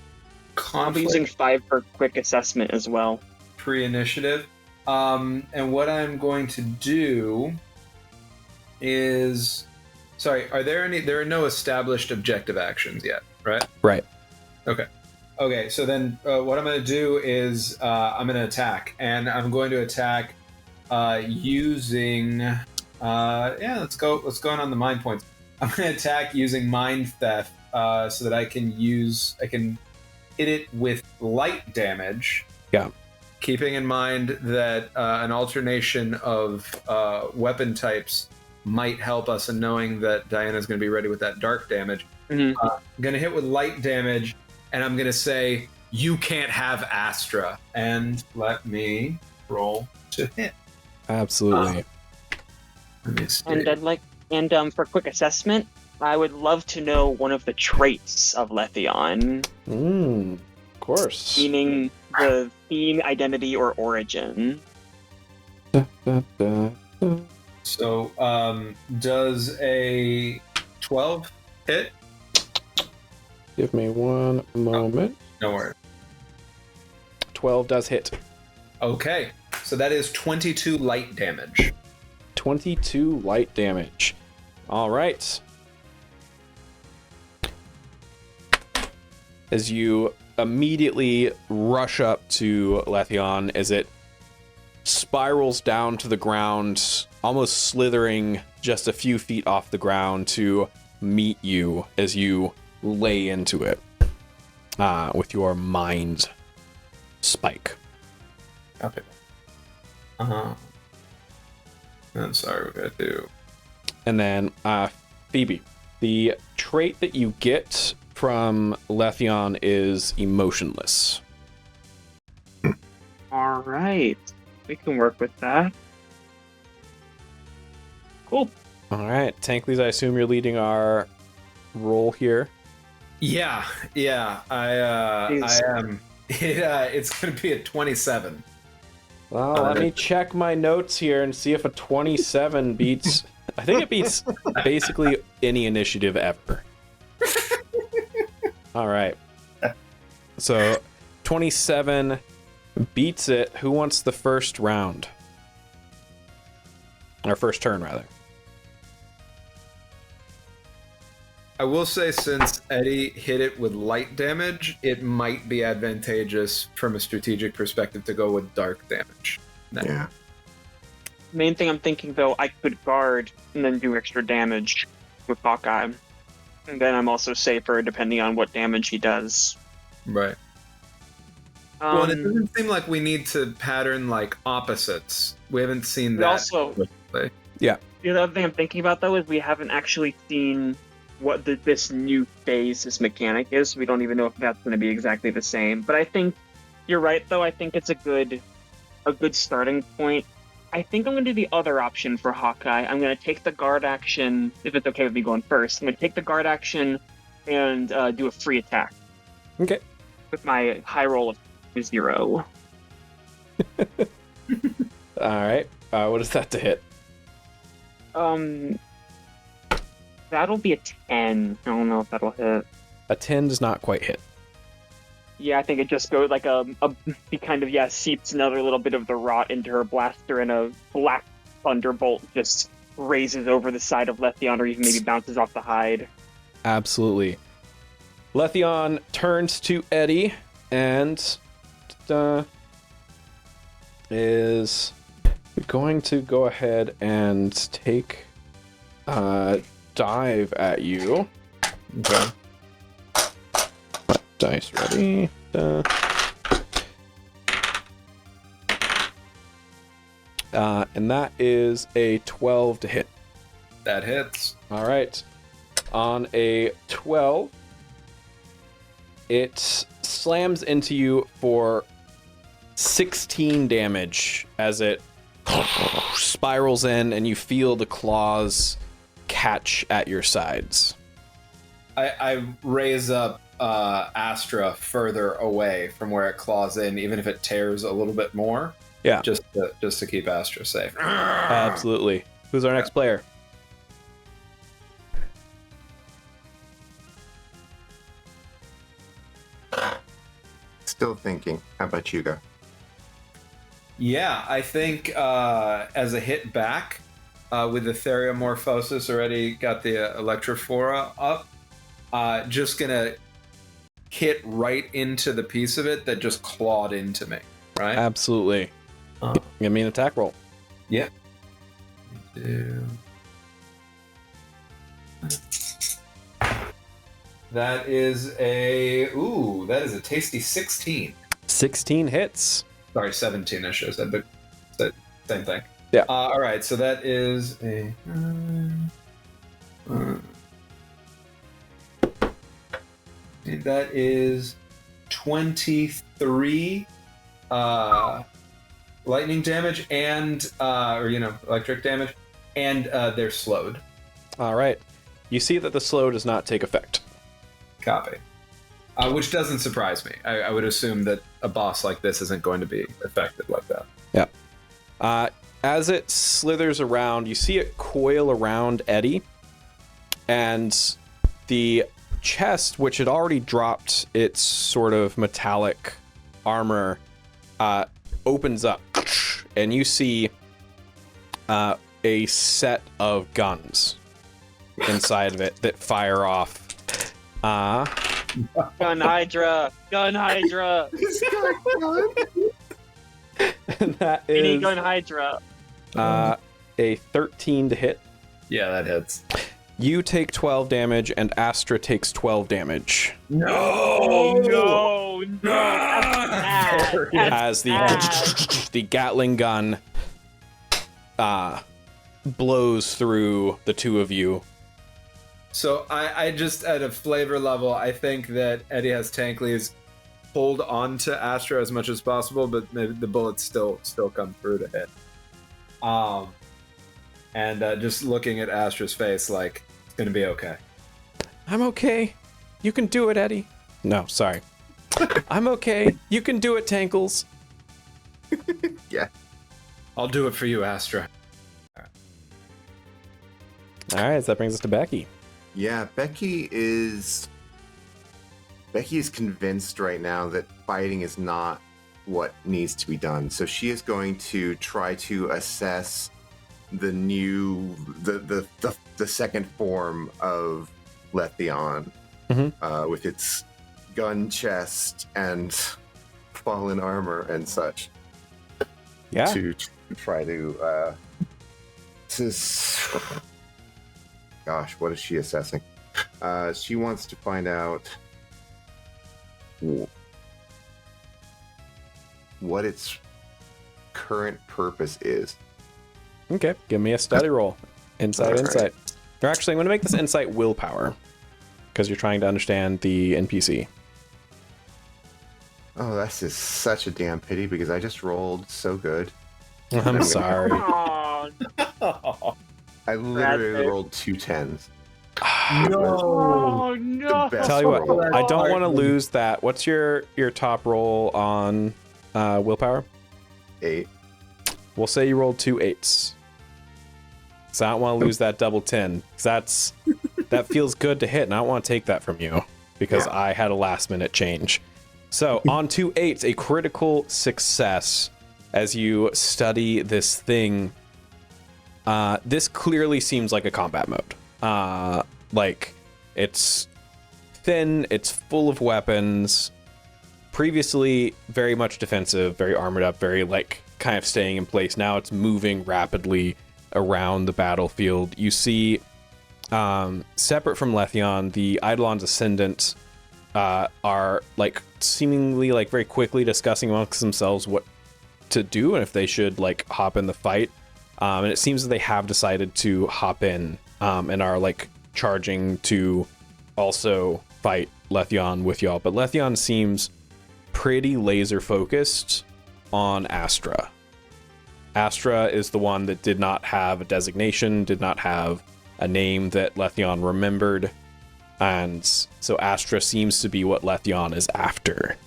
I'll be using 5 for quick assessment as well. Pre-initiative. And what I'm going to do is... Sorry, there are no established objective actions yet, right? Right. Okay, so then what I'm going to do is I'm going to attack. And I'm going to attack using... let's go on the mind points. I'm going to attack using Mind Theft so that I can hit it with light damage. Yeah. Keeping in mind that an alternation of weapon types might help us in knowing that Diana's going to be ready with that dark damage. Mm-hmm. I'm going to hit with light damage, and I'm going to say, you can't have Astra. And let me roll to hit. Absolutely. Let me see. And for quick assessment, I would love to know one of the traits of Letheon, Of course. meaning the theme, identity, or origin. So, does a 12 hit? hit. Give me one moment. No worries. 12 does hit. Okay, so that is 22 light damage. 22 light damage. All right. As you immediately rush up to Letheon, as it spirals down to the ground, almost slithering just a few feet off the ground to meet you as you lay into it with your mind spike. Okay. I'm sorry, what did I do? And then Phoebe, the trait that you get from Letheon is emotionless. All right. We can work with that. Cool. All right, Tankleys, I assume you're leading our roll here. Yeah, I am. It's going to be a 27. Well, let me check my notes here and see if a 27 beats... I think it beats basically any initiative ever. All right. So, 27 beats it. Who wants the first round? Or first turn, rather. I will say, since Eddie hit it with light damage, it might be advantageous from a strategic perspective to go with dark damage. Yeah. Main thing I'm thinking, though, I could guard and then do extra damage with Hawkeye. And then I'm also safer depending on what damage he does. Right. Well, and it doesn't seem like we need to pattern like opposites. We haven't seen that. Also, Yeah. the other thing I'm thinking about, though, is we haven't actually seen what this new phase, this mechanic is. We don't even know if that's going to be exactly the same. But I think you're right, though. I think it's a good starting point. I think I'm going to do the other option for Hawkeye. I'm going to take the guard action, if it's okay with me going first. I'm going to take the guard action and do a free attack. Okay. With my high roll of 0. All right. What is that to hit? That'll be a 10. I don't know if that'll hit. A 10 does not quite hit. Yeah, I think it just goes like he kind of, seeps another little bit of the rot into her blaster, and a black thunderbolt just raises over the side of Letheon, or even maybe bounces off the hide. Absolutely. Letheon turns to Eddie and is going to go ahead and take a dive at you. Okay. Dice ready. And that is a 12 to hit. That hits. All right. On a 12, it slams into you for 16 damage as it spirals in, and you feel the claws catch at your sides. I raise up Astra further away from where it claws in, even if it tears a little bit more. Yeah. Just to keep Astra safe. Absolutely. Who's our next player? Still thinking. How about you, go? Yeah, I think as a hit back with the Theriomorphosis, already got the Electrophora up. Just gonna hit right into the piece of it that just clawed into me, right? Absolutely. Give me an attack roll. Yeah. That is a tasty 16. 16 hits. Sorry, 17. I should have said, but same thing. Yeah. All right, so that is a. That is 23 lightning damage and electric damage, and they're slowed. All right. You see that the slow does not take effect. Copy. Which doesn't surprise me. I would assume that a boss like this isn't going to be affected like that. Yeah. As it slithers around, you see it coil around Eddie, and the chest, which had already dropped its sort of metallic armor, opens up, and you see a set of guns inside of it that fire off. Gun Hydra! Gun Hydra! And that Mini is Gun Hydra. a 13 to hit. Yeah, that hits. You take 12 damage, and Astra takes 12 damage. No! No! That's bad. As the Gatling gun blows through the two of you. So I just, at a flavor level, I think that Eddie has Tankleys hold on to Astra as much as possible, but maybe the bullets still come through to hit. And just looking at Astra's face, like, it's gonna be okay. I'm okay. You can do it, Eddie. No, sorry. I'm okay. You can do it, Tankles. Yeah. I'll do it for you, Astra. All right, so that brings us to Becky. Yeah, Becky is convinced right now that fighting is not what needs to be done. So she is going to try to assess the second form of Letheon, with its gun chest and fallen armor and such. Yeah. To try to gosh, what is she assessing? She wants to find out what its current purpose is. Okay, give me a study roll. Insight. Or actually, I'm going to make this insight willpower, because you're trying to understand the NPC. Oh, that's just such a damn pity, because I just rolled so good. I'm sorry. Oh, I literally That's it. rolled 2 10s. oh no! The best Tell you what, roll. I don't want to lose that. What's your top roll on willpower? 8. We'll say you rolled 2 8s. So I don't want to lose that double 10. 'Cause that feels good to hit, and I don't want to take that from you because Yeah. I had a last minute change. So on 2 8s, a critical success as you study this thing. This clearly seems like a combat mode. Like, it's thin, it's full of weapons. Previously, very much defensive, very armored up, very, like, kind of staying in place. Now it's moving rapidly around the battlefield. You see, separate from Letheon, the Eidolon's Ascendant are, like, seemingly, like, very quickly discussing amongst themselves what to do and if they should, like, hop in the fight. And it seems that they have decided to hop in and are, like, charging to also fight Letheon with y'all. But Letheon seems pretty laser focused on Astra. Astra is the one that did not have a designation, did not have a name that Letheon remembered. And so Astra seems to be what Letheon is after.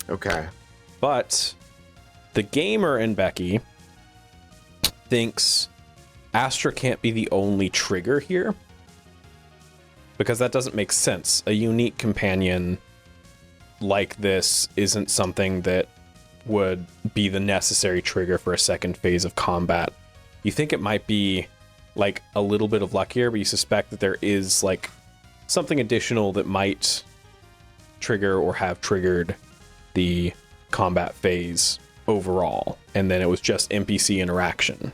Okay. But the gamer in Becky thinks Astra can't be the only trigger here, because that doesn't make sense. A unique companion like this isn't something that would be the necessary trigger for a second phase of combat. You think it might be like a little bit of luck here, but you suspect that there is like something additional that might trigger or have triggered the combat phase overall, and then it was just NPC interaction.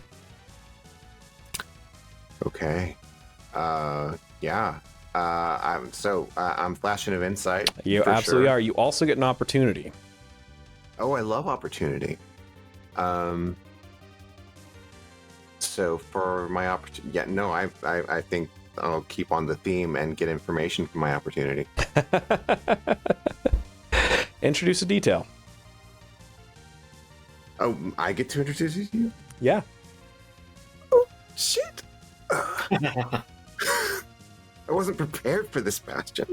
Okay. Yeah. I'm flashing of insight. You for absolutely sure. are. You also get an opportunity. Oh, I love opportunity. So for my opportunity, yeah, no, I think I'll keep on the theme and get information from my opportunity. Introduce a detail. Oh, I get to introduce you? Yeah. Shit. I wasn't prepared for this, Bastion.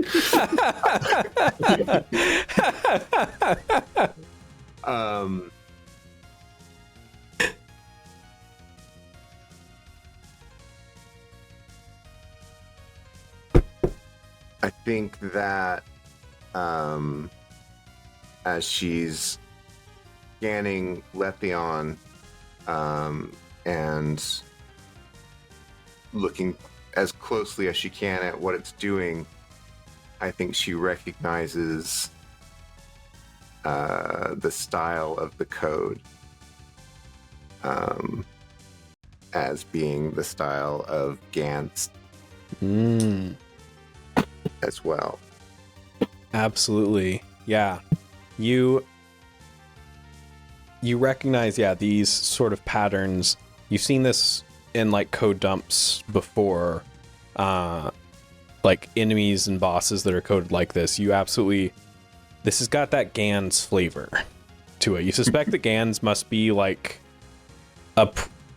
think that as she's scanning Letheon and looking as closely as she can at what it's doing, I think she recognizes the style of the code as being the style of Gantz as well. Absolutely. Yeah. You recognize, these sort of patterns. You've seen this in like code dumps before, like enemies and bosses that are coded like this. This has got that Gans flavor to it. You suspect that Gans must be like a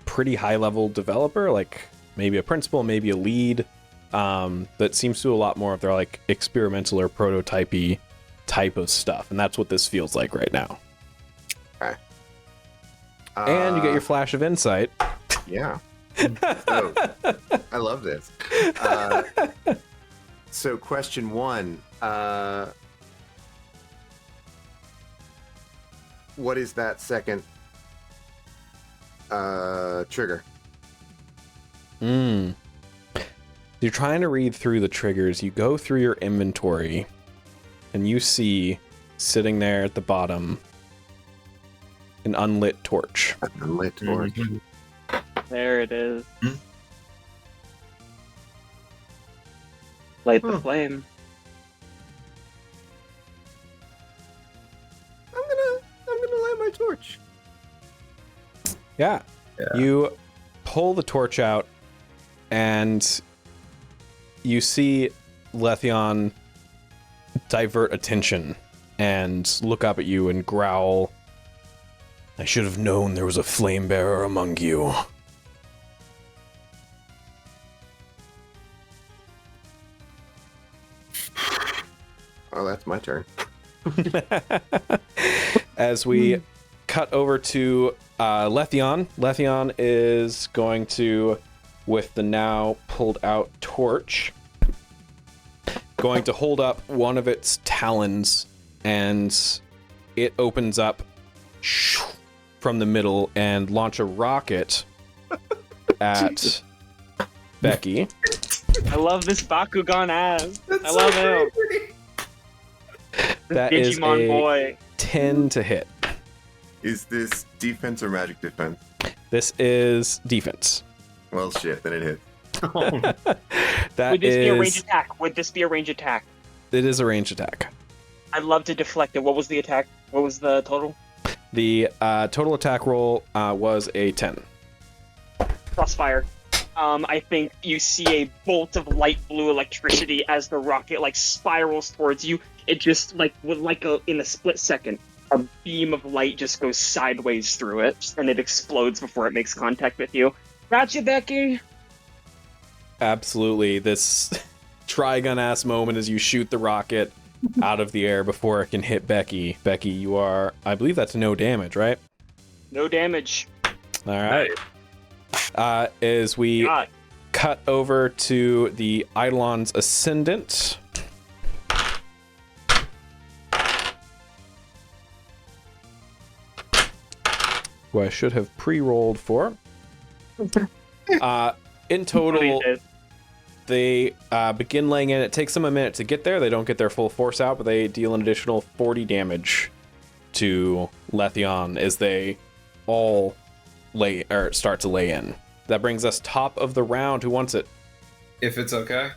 pretty high level developer, like maybe a principal, maybe a lead, that seems to do a lot more of their like experimental or prototypey type of stuff, and that's what this feels like right now. Okay. And you get your flash of insight. Yeah. So, I love this. So question 1, what is that second trigger? You're trying to read through the triggers. You go through your inventory and you see sitting there at the bottom an unlit torch. An unlit torch. There it is. Light the flame. I'm gonna light my torch. Yeah. You pull the torch out and you see Letheon divert attention and look up at you and growl, "I should have known there was a flame bearer among you." Oh, that's my turn. As we cut over to Letheon. Letheon is going to, with the now pulled out torch, going to hold up one of its talons, and it opens up from the middle and launch a rocket at Becky. I love this Bakugan ass. I love him. That is Digimon a boy. 10 to hit. Is this defense or magic defense? This is defense. Well, shit, then it hits. That Would this be a range is... attack? Would this be a range attack? It is a ranged attack. I'd love to deflect it. What was the attack? What was the total? The total attack roll was a 10. Crossfire. I think you see a bolt of light blue electricity as the rocket like spirals towards you. It just in a split second, a beam of light just goes sideways through it, and it explodes before it makes contact with you. Gotcha, Becky. Absolutely. This Trigun-ass moment as you shoot the rocket out of the air before it can hit Becky. Becky, you are... I believe that's no damage, right? No damage. All right. As we cut over to the Eidolon's Ascendant. Who I should have pre-rolled for. In total, they begin laying in. It takes them a minute to get there. They don't get their full force out, but they deal an additional 40 damage to Letheon as they all start to lay in. That brings us top of the round. Who wants it? If it's okay.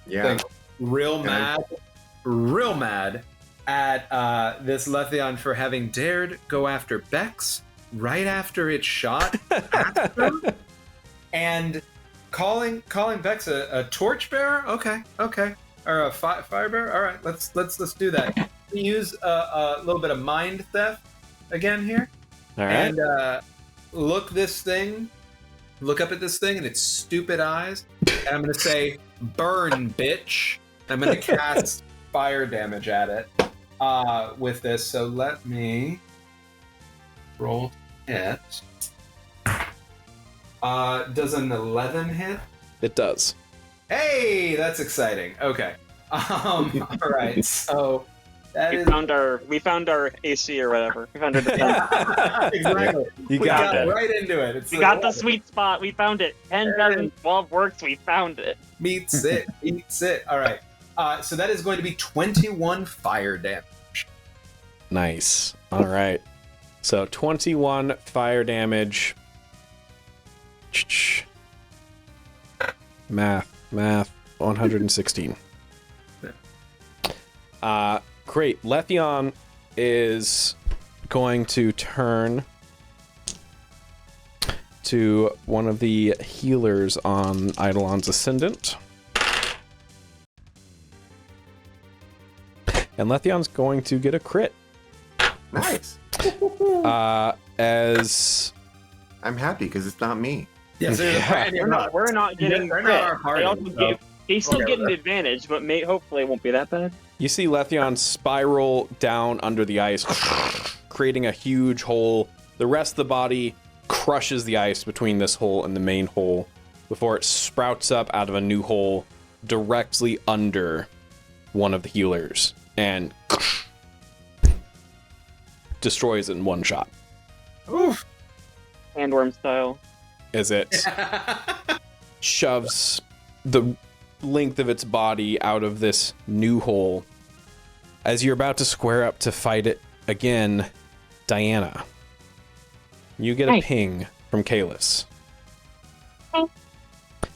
Yeah. Like, real mad at this Letheon for having dared go after Bex right after it shot at her, and calling Bex a torch bearer. Okay, or a fire bearer. All right, let's do that. Can we use a little bit of mind theft again here? All right. And look up at this thing and its stupid eyes, and I'm gonna say, "Burn, bitch!" I'm gonna cast fire damage at it with this. So let me roll hit. Does an 11 hit? It does. Hey, that's exciting. Okay. All right, so that is We found our AC or whatever. We found our defense. yeah, exactly. You We got got it. right into it. It's We got the sweet spot. We found it. 10 dozen, 12 works. We found it. meets it. Meets it. All right. So that is going to be 21 fire damage. Nice. All right. So 21 fire damage. Math. 116. Great. Letheon is going to turn to one of the healers on Eidolon's Ascendant. And Letheon's going to get a crit. Nice. As I'm happy because it's not me. Yes, Yeah. We're not getting They're crit. not our party, They also so- get- they still Okay, get an whatever. advantage, but hopefully it won't be that bad. you see Letheon spiral down under the ice, creating a huge hole. The rest of the body crushes the ice between this hole and the main hole before it sprouts up out of a new hole directly under one of the healers and destroys it in one shot Oof. Handworm style. as it shoves the length of its body out of this new hole. As you're about to square up to fight it again, Diana, you get a Hi. ping from Kalis. Hi.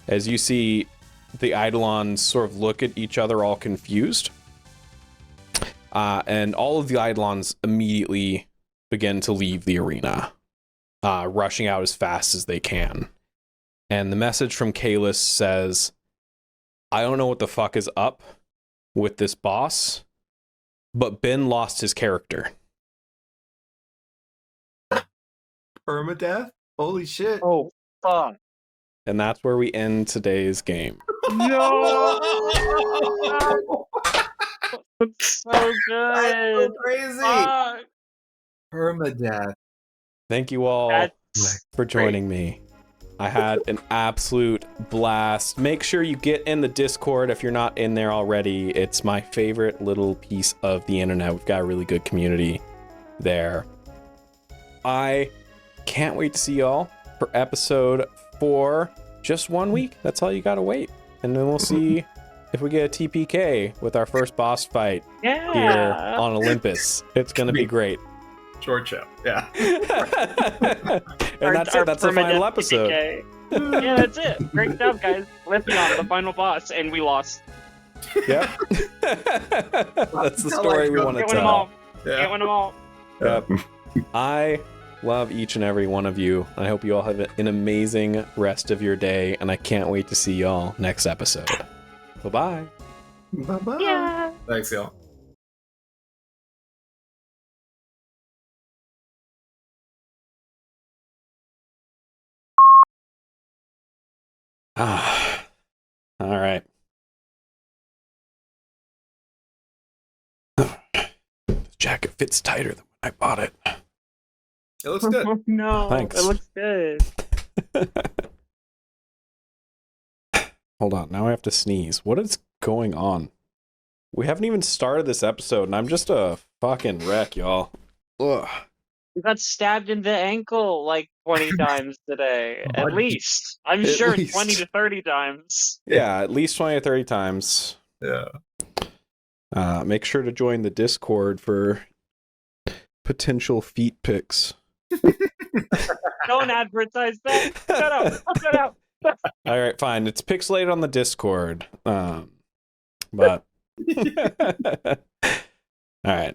As you see the Eidolons sort of look at each other all confused. And all of the Eidolons immediately begin to leave the arena, rushing out as fast as they can. And the message from Kalis says, I don't know what the fuck is up with this boss, but Ben lost his character. Permadeath? Holy shit. Oh, fuck. And that's where we end today's game. No! It's so That's good. so crazy. Fuck. Permadeath. Thank you all That's for joining me. I had an absolute blast. Make sure you get in the Discord if you're not in there already. It's my favorite little piece of the internet. We've got a really good community there. I can't wait to see y'all for episode 4. Just 1 week. That's all you gotta wait. And then we'll see if we get a TPK with our first boss fight here yeah. on Olympus. It's gonna be great. Short show. Yeah. And that's it. That's the final permanent episode. TPK. Yeah, that's it. Great job, guys. Letheon, the final boss, and we lost. Yep. That's the Tell story us we about want to Can't win them all. Yeah. Can't win them all. Yep. I love each and every one of you. I hope you all have an amazing rest of your day, and I can't wait to see y'all next episode. Bye-bye. Bye-bye. Yeah. Thanks, y'all. Ah. All right. This jacket fits tighter than when I bought it. It looks good. Oh, no. Thanks. It looks good. Hold on, now I have to sneeze. What is going on? We haven't even started this episode, and I'm just a fucking wreck, y'all. Ugh. You got stabbed in the ankle like 20 times today. At least. I'm At sure least. 20 to 30 times. Yeah, at least 20 or 30 times. Yeah. Make sure to join the Discord for potential feet pics. Don't advertise that. Shut up. Shut up. All right, fine. It's pixelated on the Discord. But all right.